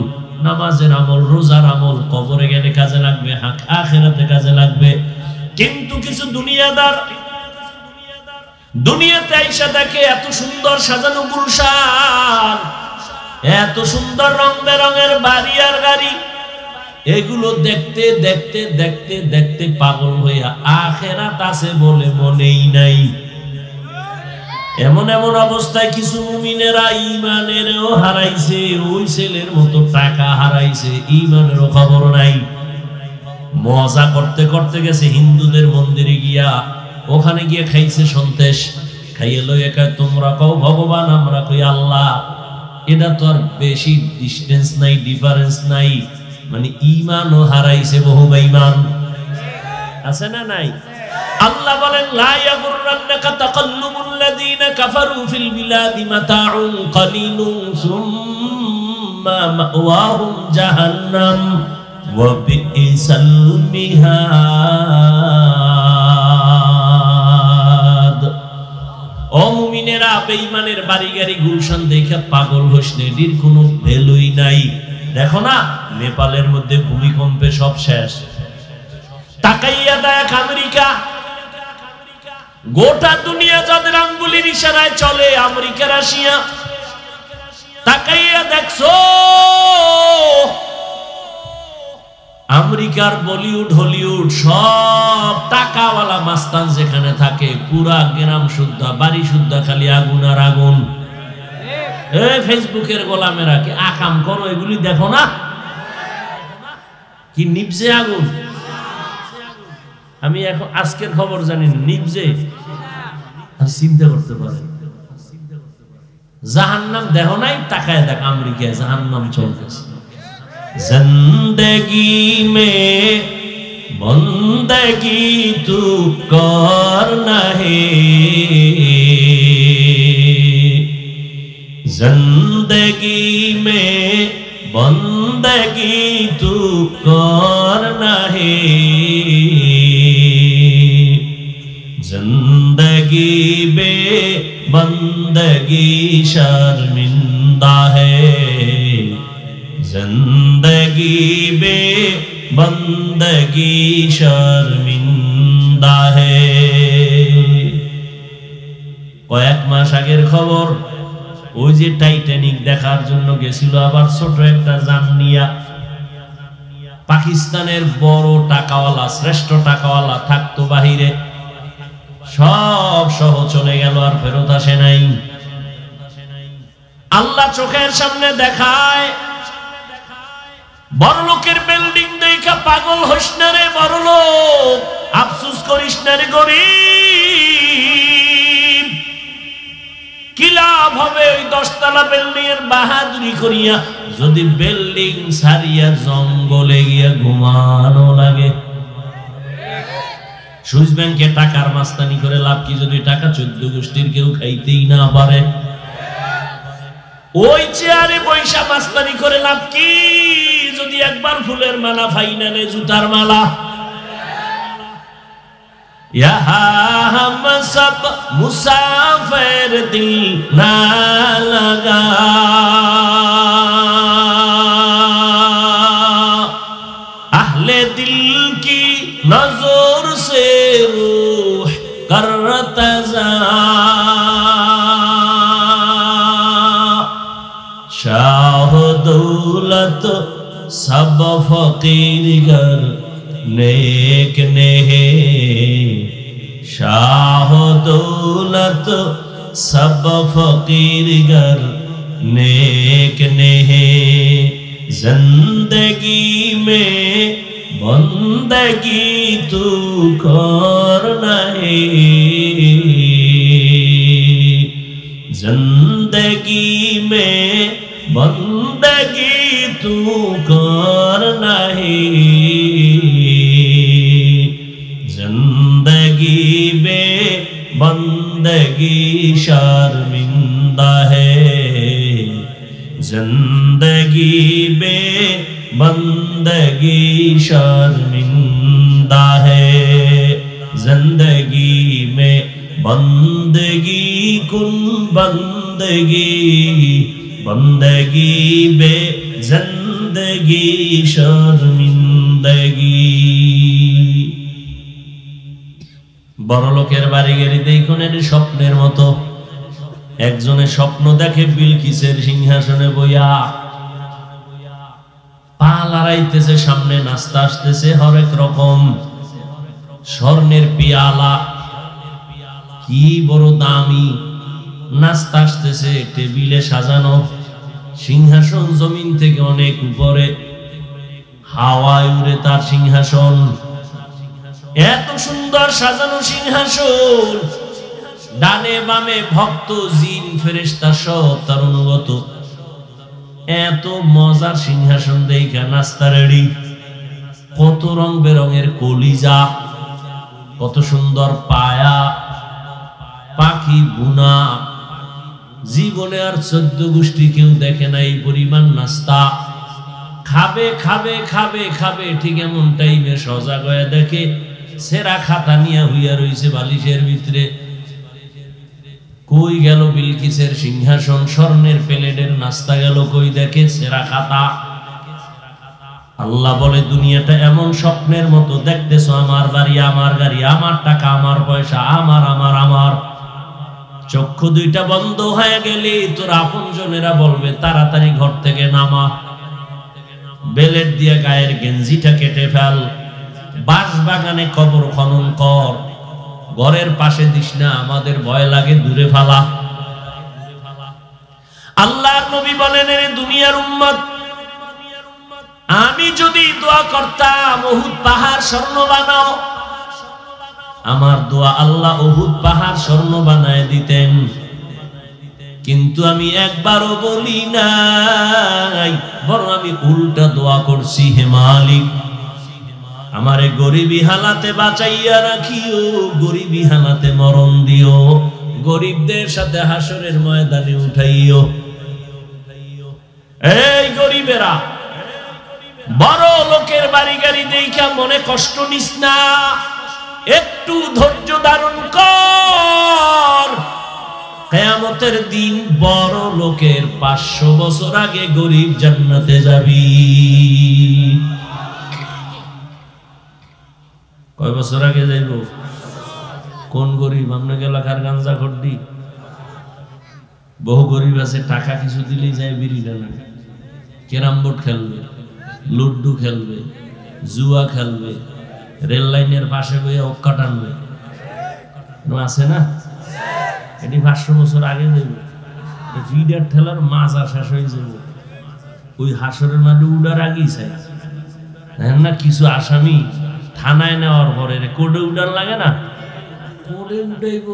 Speaker 1: নামাজের আমল, রোজার আমল, কবরে গেলে কাজে লাগবে, আখিরাতে কাজে লাগবে। কিন্তু কিছু দুনিয়াদার দুনিয়াতে আইসা দেখে এত সুন্দর সাজানো গুলশান, এত সুন্দর রং বেরঙের বাড়ি আর গাড়ি, এগুলো দেখতে দেখতে দেখতে দেখতে পাগল হইয়া আখিরাত আছে বলে মনেই নাই। এমন এমন অবস্থায় কিছু মুমিনেরা ঈমানেরও হারাইছে, ওই ছেলের মতো টাকা হারাইছে, ঈমানেরও খবর নাই। মজা করতে করতে গেছে হিন্দুদের মন্দিরে গিয়া, ওখানে গিয়ে খাইছে সন্দেশ, খাইয়ে লইয়া কয়, তোমরা কও ভগবান, আমরা কই আল্লাহ। এটা তো আর বেশি ডিস্টেন্স নাই, ডিফারেন্স নাই। মানে ঈমানও হারাইছে, বহু বেঈমান আছে না নাই? আল্লাহ বলেন, লা ইয়াগুররান্নাকা তাকাল্লুবুল লাযীনা কাফারু ফিল বিলাদি মাতাউন কালিলুন সুম্মা মাওয়াহুম জাহান্নাম ওয়া বিইসাল মিহাদ। ও মুমিনেরা, বেঈমানের বাড়ি গাড়ি গুলশান দেখে পাগল হোস না, এটির কোনো ভ্যালুই নাই। দেখো না, নেপালের মধ্যে ভূমিকম্পে সব শেষ। তাকাইয়া দেখ আমেরিকা, গোটা দুনিয়া যাদের আঙ্গুলির ইশারায় চলে, আমেরিকা, রাশিয়া। তাকাইয়া দেখছো আমেরিকার বলিউড হলিউড সব টাকাওয়ালা মাস্তান যেখানে থাকে পুরা গ্রাম শুদ্ধ বাড়ি শুদ্ধ খালি আগুন আর আগুন। ফেসবুকের গোলামেরা কি আকাম করো এগুলি দেখো না কি নিভজে আগুন? আমি এখন আজকের খবর জানি নিভজে চিন্তা করতে পারে জাহান্নাম দেখো নাই তাকায় দেখ আমেরিকায় জাহান্নাম চলতেছে। जिंदगी में बंदगी तू करना है, जिंदगी में बंदगी तू करना है, जिंदगी बे बंदगी शर्मिंदा है, जिंदगी बे बंदगी शर्मिंदा है। কয়েক মাস আগের খবর, ওই যে টাইটানিক দেখার জন্য গেছিল আবার ছোট একটা যান নিয়া, পাকিস্তানের বড় টাকাওয়ালা শ্রেষ্ঠ টাকাওয়ালা থাকতো বাহিরে, সব সহ চলে গেল আর ফেরত আসে নাই। আল্লাহ চোখের সামনে দেখায় বড় লোকের বিল্ডিং দেখা পাগল হইস না রে বড় লোক, আফসোস করিস না রে গরিব। কি লাভ হবে ওই 10 তলা বিল্ডিং এর বাহাদুরি করিয়া যদি বিল্ডিং ছাড়িয়া জঙ্গলে গিয়া ঘুমানো লাগে? সুইস ব্যাংকে টাকার মাস্তানি করে লাভ কি যদি টাকা 14 গোষ্ঠীর কেউ খাইতেই না পারে? ওই চেয়ারে বৈশা মাস্তানি করে লাভ কি যদি একবার ফুলের মালা ফাইনালে জুতার মালা? यहाँ हम सब मुसाफिर दिल ना लगा, अहले दिल की नजर से रूह करतजा, शाह दौलत सब फकीर गर नेक ने है, शाह दौलत सब फकीर गर नेक ने है, जिंदगी में बंदगी तू करना है, जिंदगी में बंदगी तू करना है, जिंदगी में बंदगी शर्मिंदा है, जिंदगी में बंदगी शर्मिंदा है, जिंदगी में बंदगी कुन बंदगी, बंदगी बे जिंदगी शर्मिंदगी। বড় লোকের বাড়ি গেলে দেখুন এটি স্বপ্নের মতো। একজনে স্বপ্ন দেখে বিলকিসের সিংহাসনে বইয়া, পা লড়াইতেছে, সামনে নাস্তা আসতেছে হরেক রকম, স্বর্ণের পিয়ালা কি বড় দামি, নাস্তা আসতেছে টেবিলে সাজানো, সিংহাসন জমিন থেকে অনেক উপরে, হাওয়ায় উড়ে তার সিংহাসন, এত সুন্দর সাজানো সিংহাসন, ডানে বামে ভক্ত জিন ফেরেশতা সব তার অনুগত, এত মজার সিংহাসন দেখা নাস্তা রেডি, কত রং বেরঙের কলিজা, কত সুন্দর পায়া, পাখি বুনা, জীবনে আর 14 গোষ্ঠী কেউ দেখে নাই পরিমাণ নাস্তা। খাবে খাবে খাবে খাবে ঠিক এমন টাইমে সজাগ হয়ে দেখে সেরা খাতা নিয়ে হইয়া রইছে বালিশের ভিতরে। কই গেল বিলকিসের সিংহাসন, স্বর্ণের প্লেটের নাস্তা গেল কই, দেখে সেরা খাতা। আল্লাহ বলে দুনিয়াটা এমন স্বপ্নের মতো দেখতেছো, আমার বাড়ি আমার গাড়ি আমার টাকা আমার পয়সা আমার আমার আমার, চক্ষু দুইটা বন্ধ হয়ে গেলে তোর আপনজনেরা বলবে তাড়াতাড়ি ঘর থেকে নামা, বেলেট দিয়ে গায়ের গেঞ্জিটা কেটে ফেল, বাঁশ বাগানে কবর খনন কর, ঘরের পাশে দিস না, আমাদের ভয় লাগে, দূরে ফালা। আল্লাহর নবী বলেন, এ দুনিয়ার উম্মত, আমি যদি দোয়া করতাম উহুদ পাহাড় স্বর্ণ বানাও, আমার দোয়া আল্লাহ উহুদ পাহাড় স্বর্ণ বানায় দিতেন, কিন্তু আমি একবারও বলি নাই, বরং আমি উল্টা দোয়া করছি, হে মালিক আমারে গরিবী হালাতে বাঁচাইয়া রাখিও, গরিবী হালাতে মরণ দিও, গরিবদের সাথে হাসরের ময়দানে উঠাইও। এই গরিবেরা, বড় লোকের বাড়ি গাড়ি দেখা মনে কষ্ট নিস না, একটু ধৈর্য ধারণ কর। কিয়ামতের দিন বড় লোকের 500 বছর আগে গরিব জান্নাতে যাবি। কয় বছর আগে যাইব? কোন গরিব? আপনাকে এলাকার গাঞ্জা খর্দি? বহু গরিব আছে টাকা কিছু দিলেই যায় বিড়ি টানা, ক্যারাম বোর্ড খেলবে, লুড্ডু খেলবে, জুয়া খেলবে, রেল লাইনের পাশে বইয়া ওক্কা টানবে, আছে না? এটি 500 বছর আগে যাইব। ফিডার ঠেলার মাজা শেষ হয়ে যাব, ওই হাসরের মাঠে উড়ার আগেই চাই না। কিছু আসামি থানায় নেওয়ার পরে কোর্টে উঠান লাগে না, কোর্টে উঠাইব,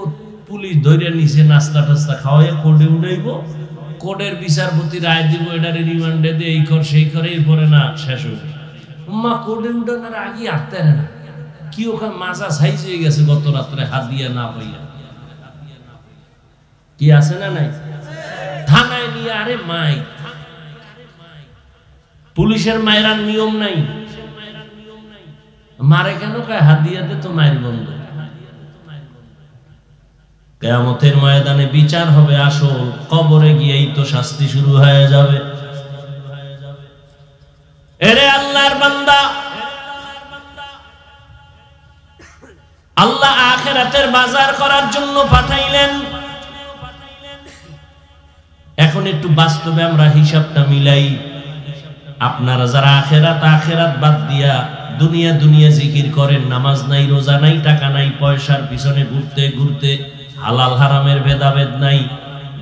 Speaker 1: পুলিশ ধরে নিচে নাস্তা টাস্তা খাওয়াইয়া কোর্টে উঠাইব, কোর্টের বিচারপতি রায় দিব, এটারে রিমান্ডে দিয়ে এই কর সেই করে, এরপরে না শেষ হয়ে মা কোর্টে উঠানোর আগে আটতে না। কি ওখানে মাজা সাইজ হয়ে গেছে গত রাত্রে হাত দিয়া না পাইয়া, কি আছে না নাই? থানায় নিয়ে, আরে মাই পুলিশের মায়েরার নিয়ম নাই, মারে কেন? কয় হাত দিয়াতে তো মায়ের বন্ধ। কিয়ামতের ময়দানে বিচার হবে আসল, কবরে গিয়েই তো শাস্তি শুরু হয়ে যাবে। এরে আল্লাহর বান্দা, আল্লাহ আখিরাতের বাজার করার জন্য পাঠাইলেন। এখন একটু বাস্তবে আমরা হিসাবটা মিলাই। আপনারা যারা আখিরাত বাদ দিয়া দুনিয়া দুনিয়া জিকির করেন, নামাজ নাই, রোজা নাই, টাকা নাই, পয়সার পিছনে ঘুরতে ঘুরতে, হালাল হারামের ভেদাভেদ নাই,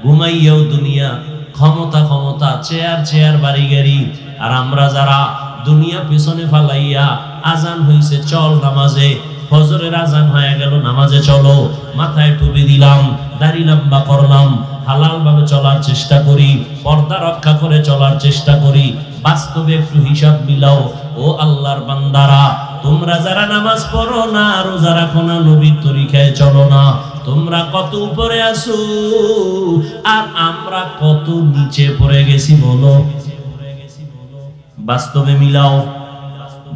Speaker 1: ঘুমাইয়াও দুনিয়া, ক্ষমতা ক্ষমতা, চেয়ার চেয়ার, বাড়ি গাড়ি, আর আমরা যারা দুনিয়া পিছনে ফালাইয়া, আজান হইছে চল নামাজে, ফজরের আজান হয়ে গেল নামাজে চলো, মাথায় টুপি দিলাম, দাড়ি লম্বা করলাম, হালাল ভাবে চলার চেষ্টা করি, পর্দা রক্ষা করে চলার চেষ্টা করি। বাস্তবে একটু হিসাব মিলাও। ও আল্লাহর বান্দারা, তোমরা যারা নামাজ পড়ো না, রোজা রাখো না, নবীর তরিকায় চলো না, তোমরা কত উপরে আছো আর আমরা কত নিচে পড়ে গেছি বলো? বাস্তবে মিলাও।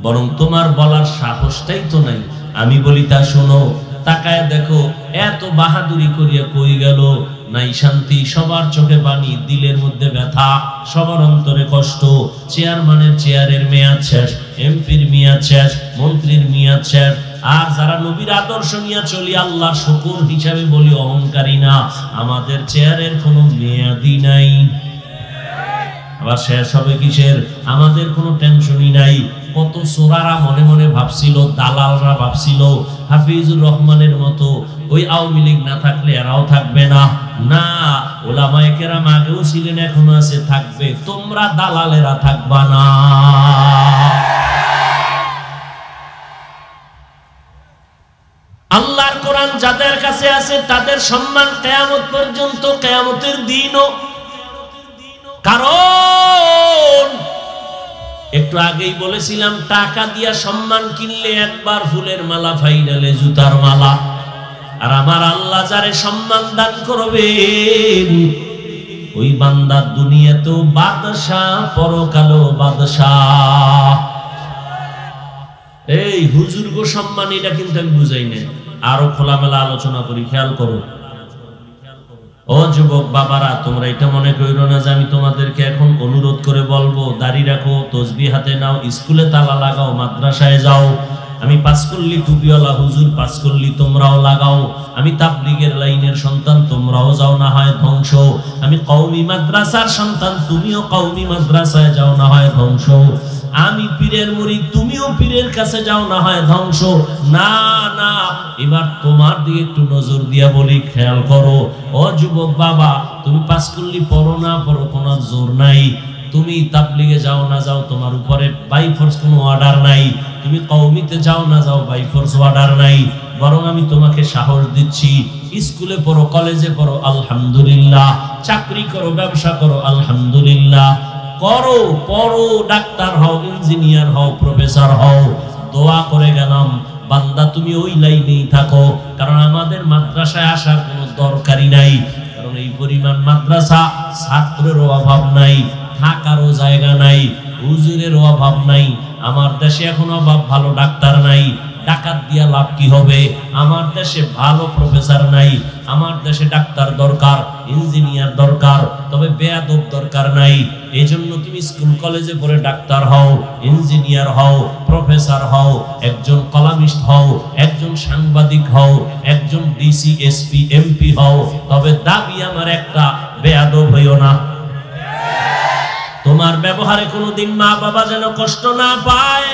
Speaker 1: বরং তোমার বলার সাহসটাই তো নাই। আমি বলি তা শোনো, তাকায় দেখো, এত বাহাদুরি করিয়া কই গেল? নাই শান্তি, সবার চোখে পানি, দিলের মধ্যে ব্যথা, সবার অন্তরে কষ্ট। চেয়ারম্যানের চেয়ারের মেয়াদ শেষ, এমপির মেয়াদ শেষ, মন্ত্রীর মেয়াদ শেষ। আর যারা নবীর আদর্শ নিয়ে চলি, আল্লাহ শুকর হিসাবে বলি অহংকারী না, আমাদের চেয়ারের কোনো মেয়াদই নাই। আবার শেষ হবে কিসের? আমাদের কোনো টেনশনই নাই। কত চোরারা মনে মনে ভাবছিল, দালালরা ভাবছিল হাফিজুর রহমানের মতো ওই আওয়ামী লীগ না থাকলে এরাও থাকবে না। না, ওলামায়ে কেরাম আগেও ছিলেন, এখনো আছে, থাকবে। তোমরা দালালেরা থাকবা না। আল্লাহর কোরআন যাদের কাছে আছে তাদের সম্মান কিয়ামত পর্যন্ত, কিয়ামতের দিনও। কারণ একটু আগেই বলেছিলাম, টাকা দিয়া সম্মান কিনলে একবার ফুলের মালা, ফাইনালে জুতার মালা। আর আমার আল্লাহ যারে সম্মান দান করবেন, ওই বান্দা দুনিয়াতেও বাদশাহ, পরকালেও বাদশাহ। এই হুজুর গো সম্মান, এটা কিন্তু আমি বুঝাই না, আরো খোলামেলা আলোচনা করি, খেয়াল করো। ও যুবক বাবারা, তোমরা এটা মনে করো না যে আমি তোমাদেরকে এখন অনুরোধ করে বলবো দাড়ি রাখো, তসবিহ হাতে নাও, স্কুলে তালা লাগাও, মাদ্রাসায় যাও। আমি পাঁচকল্লি টুপিওয়ালা হুজুর, পাঁচকল্লি তোমরাও লাগাও। আমি তাবলীগের লাইনের সন্তান, তোমরাও যাও, না হয় ধ্বংস। আমি কওমি মাদ্রাসার সন্তান, তুমিও কওমি মাদ্রাসায় যাও, না হয় ধ্বংস। আমি পীরের মুরিদ, তুমিও পীরের কাছে যাও, না হয় ধ্বংস। না না, এবার তোমার দিকে একটু নজর দিয়া বলি, খেয়াল করো। ও যুবক বাবা, তুমি পাঁচকুল্লি পড়ো না পড়ো কোনো জোর নাই, তুমি তাবলিগে যাও না যাও তোমার উপরে বাই ফোর্স কোনো অর্ডার নাই, তুমি কওমিতে যাও না যাও বাই ফোর্স অর্ডার নাই, বরং আমি তোমাকে সাহস দিচ্ছি, স্কুলে পড়ো, কলেজে পড়ো, আলহামদুলিল্লাহ, চাকরি করো, ব্যবসা করো, আলহামদুলিল্লাহ, করো, পড়ো, ডাক্তার হও, ইঞ্জিনিয়ার হও, প্রফেসর হও। দোয়া করে গেলাম বান্দা তুমি ওই লাইনেই থাকো, কারণ আমাদের মাদ্রাসায় আসার কোনো দরকারই নাই, কারণ এই পরিমাণ মাদ্রাসা, ছাত্রেরও অভাব নাই, থাকারও জায়গা নাই, হুজুরেরও অভাব নাই। আমার দেশে এখন অভাব, ভালো ডাক্তার নাই, ডাকাত দিয়া লাভ কি হবে? আমার দেশে ভালো প্রফেসর নাই, আমার দেশে ডাক্তার দরকার, ইঞ্জিনিয়ার দরকার, তবে বেয়াদব দরকার নাই। এই জন্য তুমি স্কুল কলেজে পড়ে ডাক্তার হও, ইঞ্জিনিয়ার হও, প্রফেসর হও, একজন কলামিস্ট হও, একজন সাংবাদিক হও, একজন ডিসি, এসপি, এমপি হও, তবে দাবি আমার একটা, বেয়াদব হইও না। তোমার ব্যবহারে কোনোদিন মা বাবা যেন কষ্ট না পায়,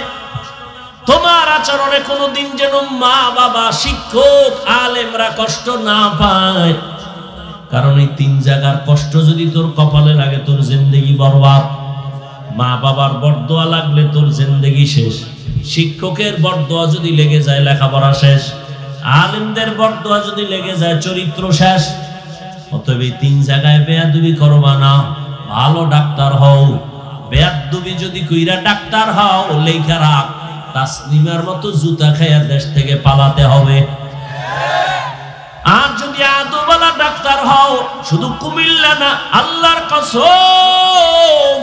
Speaker 1: তোমার আচরণে কোনোদিন যেন মা বাবা, শিক্ষক, আলেমরা কষ্ট না পায়, কারণ এই তিন জায়গার কষ্ট যদি তোর কপালে লাগে তোর জিন্দেগি বরবাদ। মা বাবার বরদোয়া লাগলে তোর জিন্দেগি শেষ, শিক্ষকের বরদোয়া যদি লেগে যায় লেখাপড়া শেষ, আলেমদের বরদোয়া যদি লেগে যায় চরিত্র শেষ। অতএব এই তিন জায়গায় বেয়াদবি করবা না, ভালো ডাক্তার হও। বেয়াদবি যদি কইরা ডাক্তার হও, লেখা রাখ, তাসলিমার মতো জুতা খাইয়া দেশ থেকে পালাতে হবে। আর যদি আদওয়ালা ডাক্তার হও, শুধু কুমিল্লা না, আল্লাহর কসম,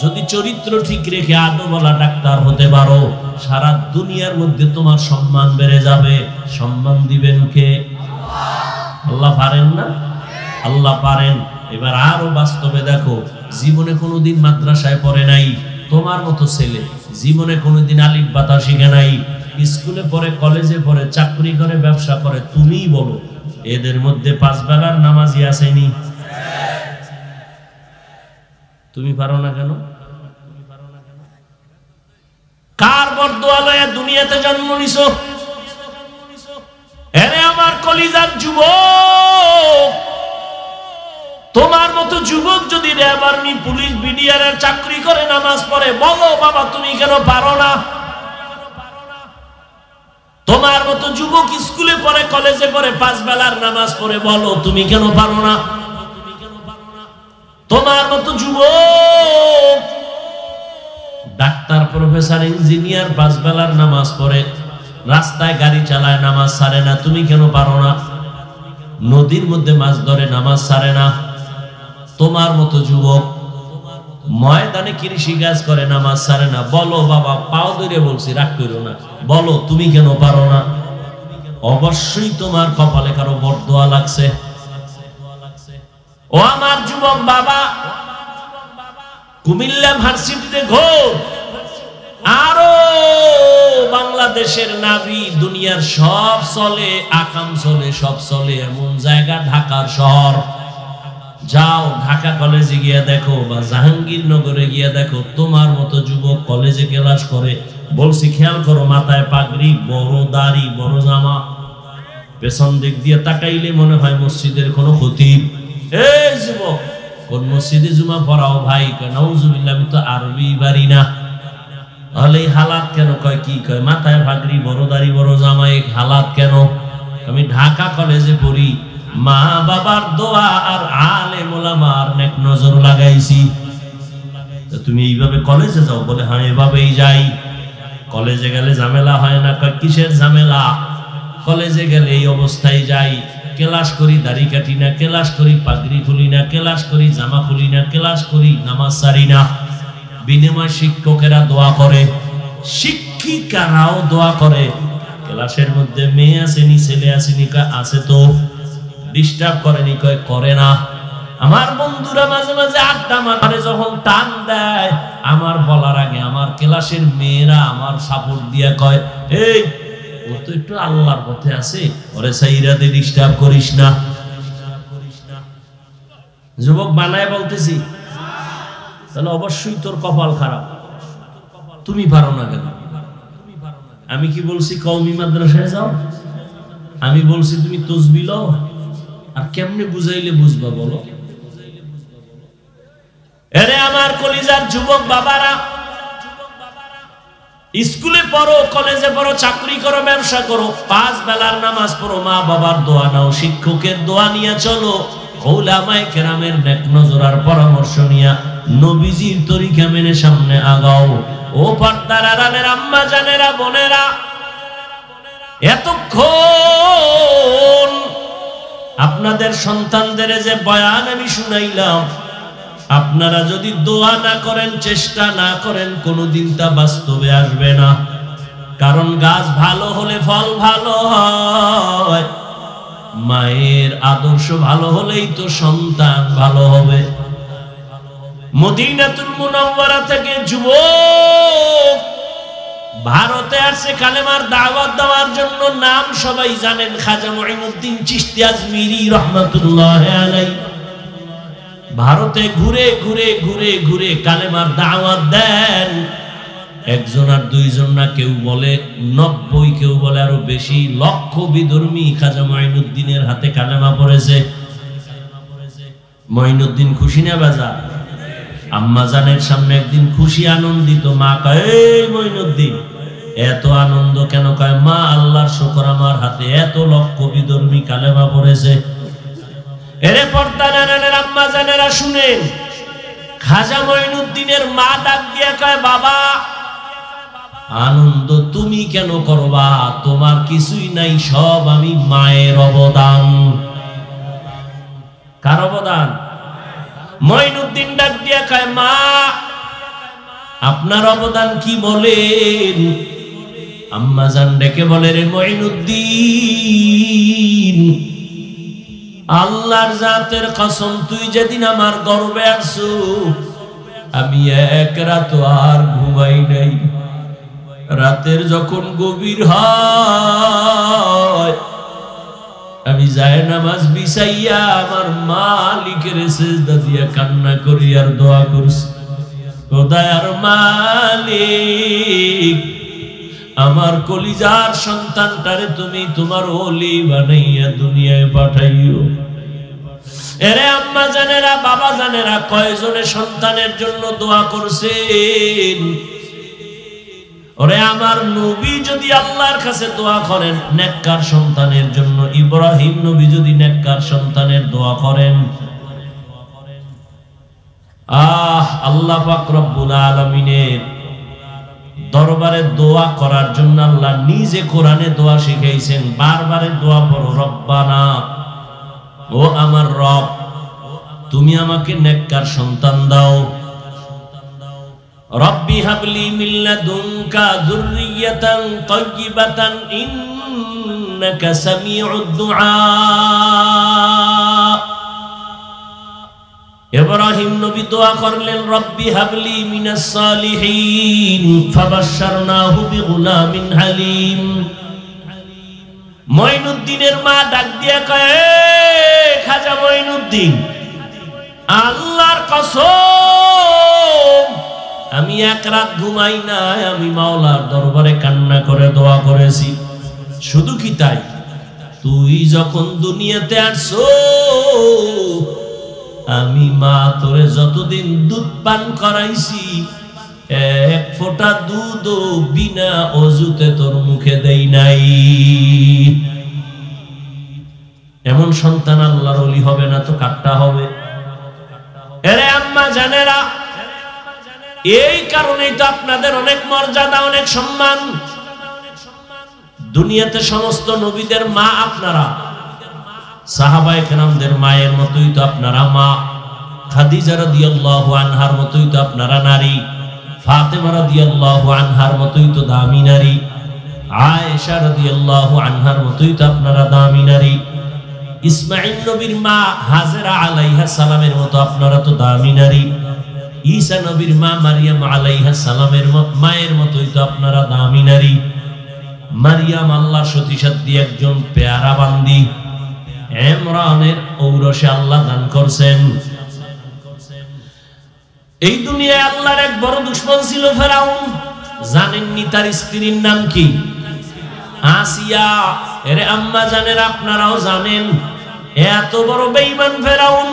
Speaker 1: যদি চরিত্র ঠিক রেখে আদওয়ালা ডাক্তার হতে পারো, সারা দুনিয়ার মধ্যে তোমার সম্মান বেড়ে যাবে। সম্মান দিবেন কে? আল্লাহ পারেন না? আল্লাহ পারেন। এবার আরো বাস্তবে দেখো, জীবনে কোনোদিন মাদ্রাসায় পড়ে নাই, তোমার মতো ছেলে জীবনে কোনোদিন আলিফ বাতা শিখে নাই, স্কুলে পড়ে, কলেজে পড়ে, চাকরি করে, ব্যবসা করে, তুমিই বলো এদের মধ্যে পাঁচ বেলার নামাজি আসেনি? তুমি পারো না কেন? কার বরদোয়া লয়ে দুনিয়াতে জন্ম নিছো? এরে আমার কলিজার যুবক, তোমার মতো যুবক যদি র্যাব, আর্মি, পুলিশ, বিডিআর এর চাকরি করে, নামাজ পড়ে, বলো বাবা তুমি কেন পারো না? তোমার মতো যুবক স্কুলে পড়ে, কলেজে পড়ে, পাঁচ বেলার নামাজ পড়ে, বলো তুমি কেন পারো না? তোমার মতো যুবক ডাক্তার, প্রফেসর, ইঞ্জিনিয়ার, পাঁচ বেলার নামাজ পড়ে, রাস্তায় গাড়ি চালায়, নামাজ ছাড়ে না, তুমি কেন পারো না? নদীর মধ্যে মাছ ধরে, নামাজ ছাড়ে না। তোমার মতো যুবক ময়দানে কৃষি কাজ করে, নামাজ ছাড়ে না, বলো বাবা, পাও ধরে বলছি, রাগ করো না, বলো তুমি কেন পারো না? অবশ্যই তোমার কপালে কারো বরদোয়া লাগছে। ও আমার যুবক বাবা, কুমিল্লা ভার্সিটিতে ঘোর, আরো বাংলাদেশের নাভি, দুনিয়ার সব চলে, আকাম চলে, সব চলে এমন জায়গা ঢাকার শহর। যাও ঢাকা কলেজে গিয়া দেখো, বা জাহাঙ্গীরনগরে গিয়া দেখো, তোমার মতো যুবক কলেজে ক্লাস করে, বলছি খেয়াল করো, মাথায় পাগড়ি, বড় দাড়ি, বড় জামা, পেছন দিক দিয়ে তাকাইলে মনে হয় মসজিদের কোনো খতিব। এই যুবক, কোন মসজিদে জুমা পড়াও ভাই? নাউজুবিল্লাহ, আমি তো আরবি পারি না। তাহলে এই হালাত কেন? কয় কি কয়? মাথায় পাগড়ি, বড় দাড়ি, বড় জামা, এই হালাত কেন? আমি ঢাকা কলেজে পড়ি, মা বাবার দোয়া আর আলেম ওলামার নেক নজর লাগাইছি। তুমি এইভাবে কলেজে যাও? বলে হ্যাঁ এভাবেই যাই। কলেজে গেলে ঝামেলা হয় না? কয় কিসের ঝামেলা? কলেজে গেলে এই অবস্থায় যাই, ক্লাস করি, দাড়ি কাটি না, ক্লাস করি, পাগড়ি খুলি না, ক্লাস করি, জামা খুলি না, ক্লাস করি, নামাজ সারি না। বিনিময় শিক্ষকেরা দোয়া করে, শিক্ষিকারাও দোয়া করে। ক্লাসের মধ্যে মেয়ে আসেনি, ছেলে আসেনি? কয় আছে তো। ডিস্টার্ব করেনি? কয় করে না। আমার বন্ধুরা মাঝে মাঝে আড্ডা মারে, যখন টান দেয়, আমার বলার আগে আমার ক্লাসের মেয়েরা আমার সাপোর্ট দিয়া কয়, এই ও তো একটু আল্লাহর পথে আছে, ওরে সাইরাতে ডিস্টার্ব করিস না। যুবক বানায় বলতেছি, তাহলে অবশ্যই তোর কপাল খারাপ। তুমি পারো না কেন? আমি কি বলছি কওমি মাদ্রাসায় যাও? আমি বলছি তুমি তাসবিহ লও? আর কেমনে বুঝাইলে বুঝবা বলো? আরে আমার কলিজার যুবক বাবারা, স্কুলে পড়ো, কলেজে পড়ো, চাকরি করো, ব্যবসা করো, 5 বেলার নামাজ পড়ো, মা বাবার দোয়া নাও, শিক্ষকের দোয়া নিয়ে চলো, উলামায়ে কেরামের নেক নজর আর পরামর্শ নিয়া নবীজির তরিকা মেনে সামনে আগাও। ও পর্দার আড়ালের আম্মা জানেরা, বোনেরা, এতক্ষণ আপনাদের সন্তানদের যে বয়ান আমি শুনাইলাম, আপনারা যদি দোয়া না করেন, চেষ্টা না করেন, কোনোদিন তা বাস্তবে আসবে না। কারণ গাছ ভালো হলে ফল ভালো হয়, মায়ের আদর্শ ভালো হলেই তো সন্তান ভালো হবে। মদিনাতুল মুনাওয়ারা থেকে যুবক ভারতে আসছে কালেমার দাওয়াত দেওয়ার জন্য। নাম সবাই জানেন, খাজা মুঈনুদ্দিন চিশতি আজমিরি রহমাতুল্লাহি আলাইহি। ভারতে ঘুরে ঘুরে ঘুরে ঘুরে কালেমার দাওয়াত দেন। একজন আর দুইজন না, কেউ বলে 90, কেউ বলে আরো বেশি লক্ষ বিধর্মী খাজা মুঈনুদ্দিনের হাতে কালেমা পড়েছে। মুঈনুদ্দিন খুশি না বাজা? আম্মা জানের সামনে একদিন খুশি আনন্দিত। মা কয়, এই মুঈনুদ্দিন এত আনন্দ কেন? কয়, মা আল্লাহর শুকর, আমার হাতে এত লক্ষ বিধর্মী কালেমা পড়েছে। এরে পর্দার আড়ালের আম্মা জানেরা শুনেন, খাজা মুঈনুদ্দিনের মা ডাক দিয়া কয়, বাবা আনন্দ তুমি কেন করবা? তোমার কিছুই নাই, সব আমি মায়ের অবদান। কার অবদান? মুঈনুদ্দিন ডাক দিয়া কয়, মা আপনার অবদান কি বলেন? আম্মা জান ডেকে বলে, রে মুঈনুদ্দিন, আল্লাহর জাতের কসম, তুই যেদিন আমার গর্বে আসছো, আমি এক রাত আর ঘুমাই নাই। রাতের যখন গভীর হয়, আমি জায়নামাজ বিছাইয়া আমার মালিকের সিজদা দিয়া কান্না করি আর দোয়া করছি, খোদার মালিক, আমার কলিজার সন্তানটারে তুমি তোমার ওলি বানাইয়া দুনিয়ায় পাঠাইও। এরে আম্মা জানেরা, বাবা জানেরা, কয়জনে সন্তানের জন্য দোয়া করছেন? ওরে আমার নবী যদি আল্লাহর কাছে দোয়া করেন নেককার সন্তানের জন্য, ইব্রাহিম নবী যদি নেককার সন্তানের দোয়া করেন, আল্লাহ পাক রব্বুল আলামিনের দরবারে দোয়া করার জন্য আল্লাহ নিজে কোরআনে দোয়া শিখাইছেন। বারবারে দোয়া পড়ো, রব্বানা, ও আমার রব, তুমি আমাকে নেককার সন্তান দাও। রব্বি হাবলি মিন লাদুনকা যুররিয়াতান তাইয়্যিবাতান ইন্নাকা সামিউদ দুআ। ইব্রাহিম নবী দোয়া করলেন, রব্বি হাবলি মিনাস সালিহিন ফাবাশশারনাহু বিগুলামিন হালিম। মুঈনুদ্দিনের মা ডাক দিয়া কয়, খাজা মুঈনুদ্দিন, আল্লাহর কসম, আমি এক রাত ঘুমাই নাই, আমি মাওলার দরবারে কান্না করে দোয়া করেছি। শুধু কি তাই, তুই যখন দুনিয়াতে আসছো, আমি মা তোরে যতদিন দুধ পান করাইছি, এক ফোঁটা দুধও বিনা অজুতে তোর মুখে দেই নাই। এমন সন্তান আল্লাহর ওলি হবে না তো কাট্টা হবে? এরে আম্মা জানেরা, এই কারণেই তো আপনাদের অনেক মর্যাদা, অনেক সম্মান। দুনিয়াতে সমস্ত নবীদের মা আপনারা, সাহাবায়ে কেরামদের মায়ের মতোই তো আপনারা মা। খাদিজা রাদিয়াল্লাহু আনহার মতোই তো আপনারা নারী, ফাতেমা রাদিয়াল্লাহু আনহার মতোই তো দামি নারী, আয়েশা রাদিয়াল্লাহু আনহার মতোই তো আপনারা দামি নারী, ইসমাঈল নবীর মা হাজেরা আলাইহা সালামের মতো আপনারা তো দামি নারী, ঈসা নবীর মা মারিয়াম আলাইহা সালামের মায়ের মতোই তো আপনারা দামি নারী। মারিয়াম আল্লাহর সতীসাধ্যী একজন পেয়ারা বান্দি, ইমরানের ঔরসে আল্লাহ দান করছেন। এই দুনিয়ায় আল্লাহর এক বড় দুশমন ছিল ফেরাউন, জানেননি তার স্ত্রীর নাম কি? আসিয়া। এরে আম্মা জানেন, আপনারাও জানেন, এত বড় বেঈমান ফেরাউন,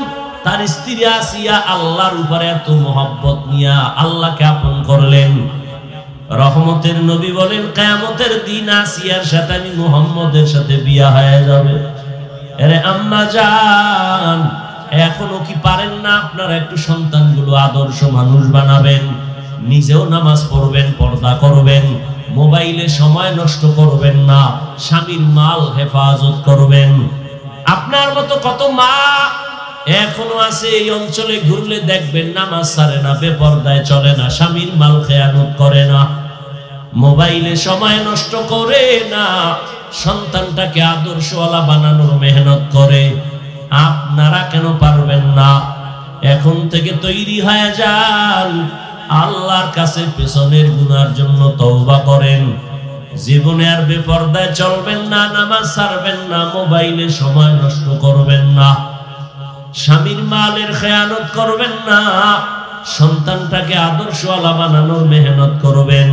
Speaker 1: তার স্ত্রী আসিয়া আল্লাহর উপরে এত মহব্বত নিয়া আল্লাহকে আপন করলেন। রহমতের নবী বলেন, কিয়ামতের দিন আসিয়ার সাথে আমি মুহাম্মদের সাথে বিয়া হয়ে যাবে। আরে আম্মা জান, এখনো কি পারেন না আপনারা একটু সন্তানগুলো আদর্শ মানুষ বানাবেন? নিজেও নামাজ পড়বেন, পর্দা করবেন, মোবাইলে সময় নষ্ট করবেন না, স্বামীর মাল হেফাজত করবেন। আপনার মতো কত মা এখনো আছে এই অঞ্চলে, ঘুরলে দেখবেন নামাজ ছাড়ে না, বেপরদায় চলে না, স্বামীর মাল খেয়ানত করে না, মোবাইলে সময় নষ্ট করে না, সন্তানটাকে আদর্শওয়ালা বানানোর মেহনত করে। আপনারা কেন পারবেন না? এখন থেকে তৈরি হয়ে যান, আল্লাহর কাছে পেছনের গুনার জন্য তওবা করেন। জীবনে আর বেপরদায় চলবেন না, নামাজ ছাড়বেন না, মোবাইলে সময় নষ্ট করবেন না, স্বামীর মালের খেয়ানত করবেন না, সন্তানটাকে আদর্শওয়ালা বানানোর মেহনত করবেন।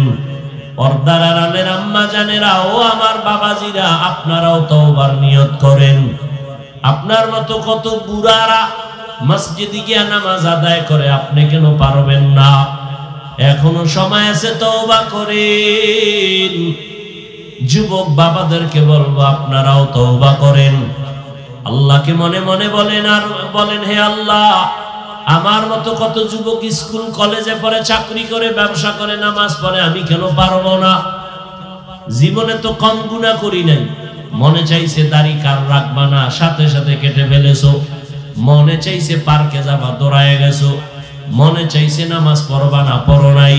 Speaker 1: পর্দার আড়ালের আম্মা জানেরা, ও আমার বাবাজিরা, আপনারাও তওবার নিয়ত করেন। আপনার মতো কত বুড়ারা মসজিদে গিয়ে নামাজ আদায় করে, আপনি কেন পারবেন না? এখনো সময় আছে, তওবা করেন। যুবক বাবাদেরকে বলবো, আপনারাও তওবা করেন, আল্লাহকে মনে মনে বলেন, আর বলেন, হে আল্লাহ, আমার মতো কত যুবক স্কুল কলেজে পড়ে, চাকরি করে, ব্যবসা করে, নামাজ পড়ে, আমি কেন পারবো না? জীবনে তো কম গুনাহ করি নাই। মনে চাইছে দাড়ি কার রাখবা না, সাথে সাথে কেটে ফেলেছো। মনে চাইছে পার্কে যাবা, দৌড়ায় গেছো। মনে চাইছে নামাজ পড়বা না, পড়ো নাই।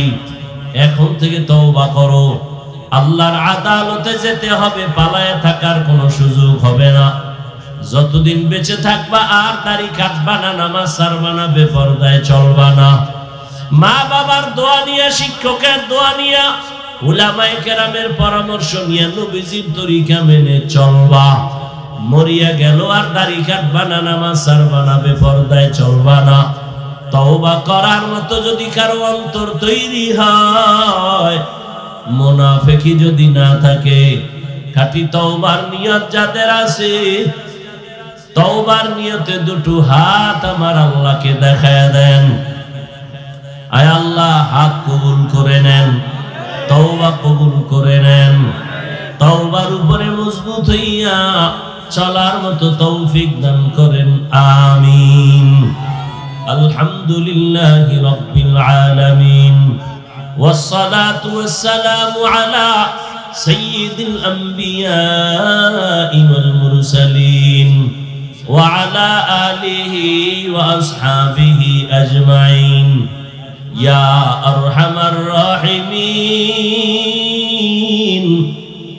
Speaker 1: এখন থেকে তওবা করো। আল্লাহর আদালতে যেতে হবে, পালায়ে থাকার কোনো সুযোগ হবে না। যতদিন বেঁচে থাকবা আর দাড়ি কাটবা না, নামাজ ছাড়বা না, বেপরদায় চলবা না। মা বাবার দোয়া নিয়া, শিক্ষকের দোয়া নিয়া, উলামায়ে কেরামের পরামর্শ নিয়ে নবীজির তরিকা মেনে চলবা। মরিয়া গেল আর দাড়ি কাটবা না, নামাজ ছাড়বা না, বেপরদায় চলবা না। তওবা করার মতো যদি কারো অন্তর তৈরি হয়, মুনাফিকি যদি না থাকে, খাঁটি তওবার নিয়ত যাদের আছে, তওবার নিয়তে দুটো হাত আমার আল্লাহকে দেখায় দেন। আয় আল্লাহ, হাত কবুল করে নেন, তওবা কবুল করে নেন। তওবার উপরে মজবুত হইয়া চলার মতো তৌফিক দান করেন, আমিন। আলহামদুলিল্লাহি রাব্বিল আলামিন, والصلاة والسلام على سيد الأنبياء والمرسلين وعلى آله وأصحابه أجمعين يا أرحم الراحمين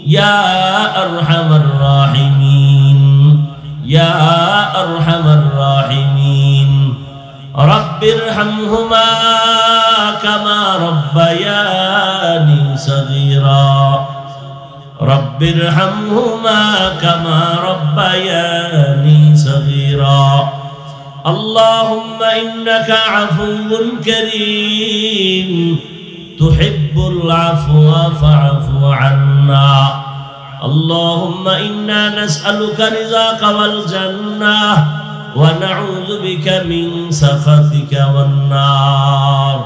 Speaker 1: يا أرحم الراحمين يا أرحم الراحمين رب ارحمهما كما ربياني صغيرا رب ارحمهما كما ربياني صغيرا اللهم إنك عفو كريم تحب العفو فاعف عنا اللهم إنا نسألك رضاك والجنة ونعوذ بك من سخطك والنار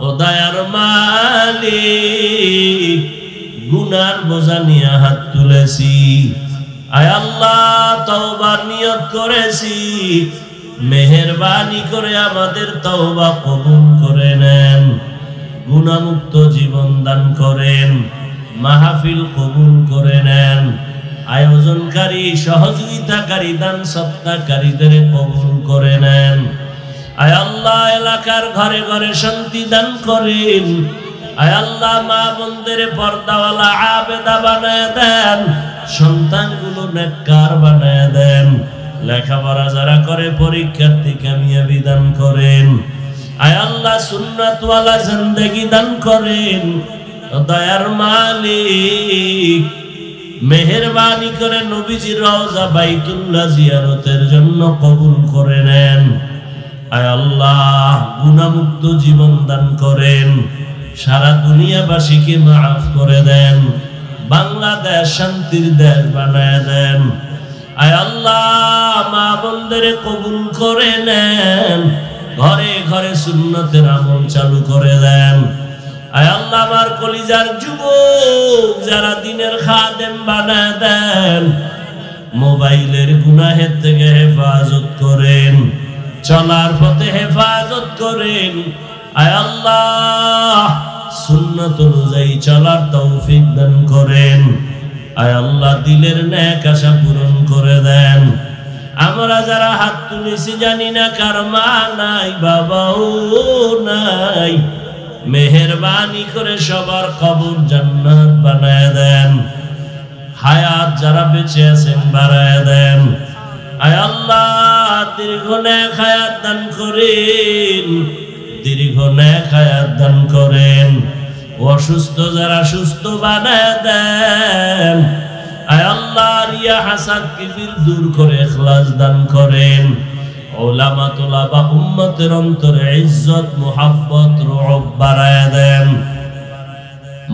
Speaker 1: ও দয়ার মালিক, গুনার বোঝা নিয়ে হাত তুলেছি, আয় আল্লাহ তওবার নিয়ত করেছি, মেহেরবানি করে আমাদের তওবা কবুল করে নেন, গুনাহমুক্ত জীবন দান করেন, মাহফিল কবুল করে নেন, আয়োজনকারী, সহযোগিতাকারী, দান সত্তাকারীদের কবুল করে নেন। আয় আল্লাহ এলাকার ঘরে ঘরে শান্তি দান করেন। আয় আল্লাহ মা বোনদের পর্দাওয়ালা আবেদা বানায় দেন, সন্তানগুলো নেককার বানায় দেন, লেখাপড়া যারা করে পরীক্ষার্থী কামিয়াবি দান করেন। আয় আল্লাহ সুন্নাতওয়ালা জিন্দেগি দান করেন। দয়ার মালিক, মেহেরবানি করে নবীজির রওজা বাইতুল্লাহ জিয়ারতের জন্য কবুল করে নেন। আয় আল্লাহ গুনাহমুক্ত জীবন দান করেন, সারা দুনিয়াবাসীকে মাফ করে দেন, বাংলাদেশ শান্তির দেশ বানায় দেন। আয় আল্লাহ, মা বোনদের কবুল করে নেন, ঘরে ঘরে সুন্নতের আমল চালু করে দেন। আয় আল্লাহ, আমার কলিজার যুবক যারা দিনের খাদেম বানায় দেন, মোবাইলের গুনাহের থেকে হেফাজত করেন, চলার পথে হেফাজত করেন। আয় আল্লাহ, সুন্নাত অনুযায়ী চলার তৌফিক দান করেন। আয় আল্লাহ, দিলের নেক আশা পূরণ করে দেন। আমরা যারা হাত তুলেছি জানি না কার মা নাই, বাবাও নাই, মেহেরবানি করে সবার কবর জান্নাত বানায় দেন। হায়াত যারা বেঁচে আছেন বাড়ায় দেন। আয় আল্লাহ, দীর্ঘ নেক হায়াত দান করেন, দীর্ঘ নেক হায়াত দান করেন। অসুস্থ যারা সুস্থ বানায় দেন। আয় আল্লাহ, রিয়া হাসাদ কিবির দূর করে ইখলাস দান করেন। উলামা তুলাবা উম্মতের অন্তরে ইজ্জত মুহাব্বত রুব বাড়ায় দেন।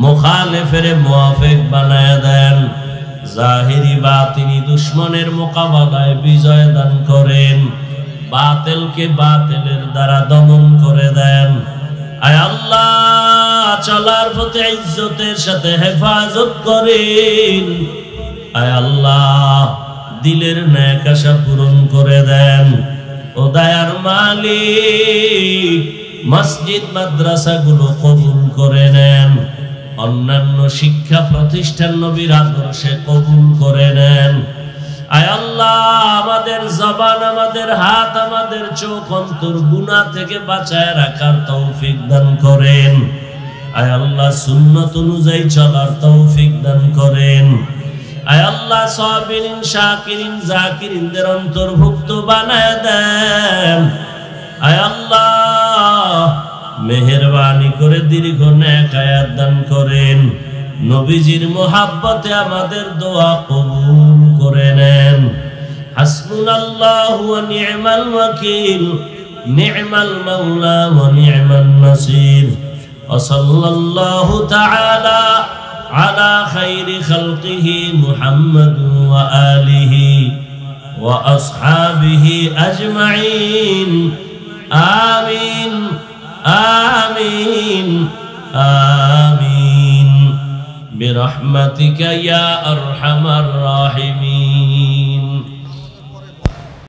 Speaker 1: মুখালিফের মুওয়াফিক বানায় দেন। জাহিরি বাতিনি দুশমনের মোকাবেলায় বিজয় দান করেন। বাতিলকে বাতিলের দ্বারা দমন করে দেন। আয় আল্লাহ, চলার পথে ইজ্জতের সাথে হেফাজত করেন। আয় আল্লাহ, দিলের নেক আশা পূরণ করে দেন। ও দয়ার মালিক, মসজিদ মাদ্রাসাগুলো কবুল করে নেন। অন্যান্য শিক্ষা প্রতিষ্ঠান নবীর আদর্শে কবুল করে নেন। আয় আল্লাহ, আমাদের জবান, আমাদের হাত, আমাদের চোখ, অন্তর গুনাহ থেকে বাঁচায় রাখার তৌফিক দান করেন। আয় আল্লাহ, সুন্নাত অনুযায়ী চলার তৌফিক দান করেন। আয় আল্লাহ, সাবিরিন, শাকিরিন, জাকিরিনদের অন্তর্ভুক্ত বানায় দেন। আয় আল্লাহ, মেহেরবানি করে দীর্ঘ নেক হায়াত দান করেন। নবীজির মোহাব্বতে আমাদের দোয়া কবুল করে নেন। হাসবুনাল্লাহু ওয়া নি'মাল ওয়াকিল, নি'মাল মাওলা ওয়া নি'মান নাসির। ওয়া সাল্লাল্লাহু তাআলা আলা খাইরি খালকিহি মুহাম্মাদ ওয়া আলিহি ওয়া আসহাবিহি আজমাইন। আমিন আমিন আমিন বিরহমাতিকা ইয়া আরহামার রাহিমিন।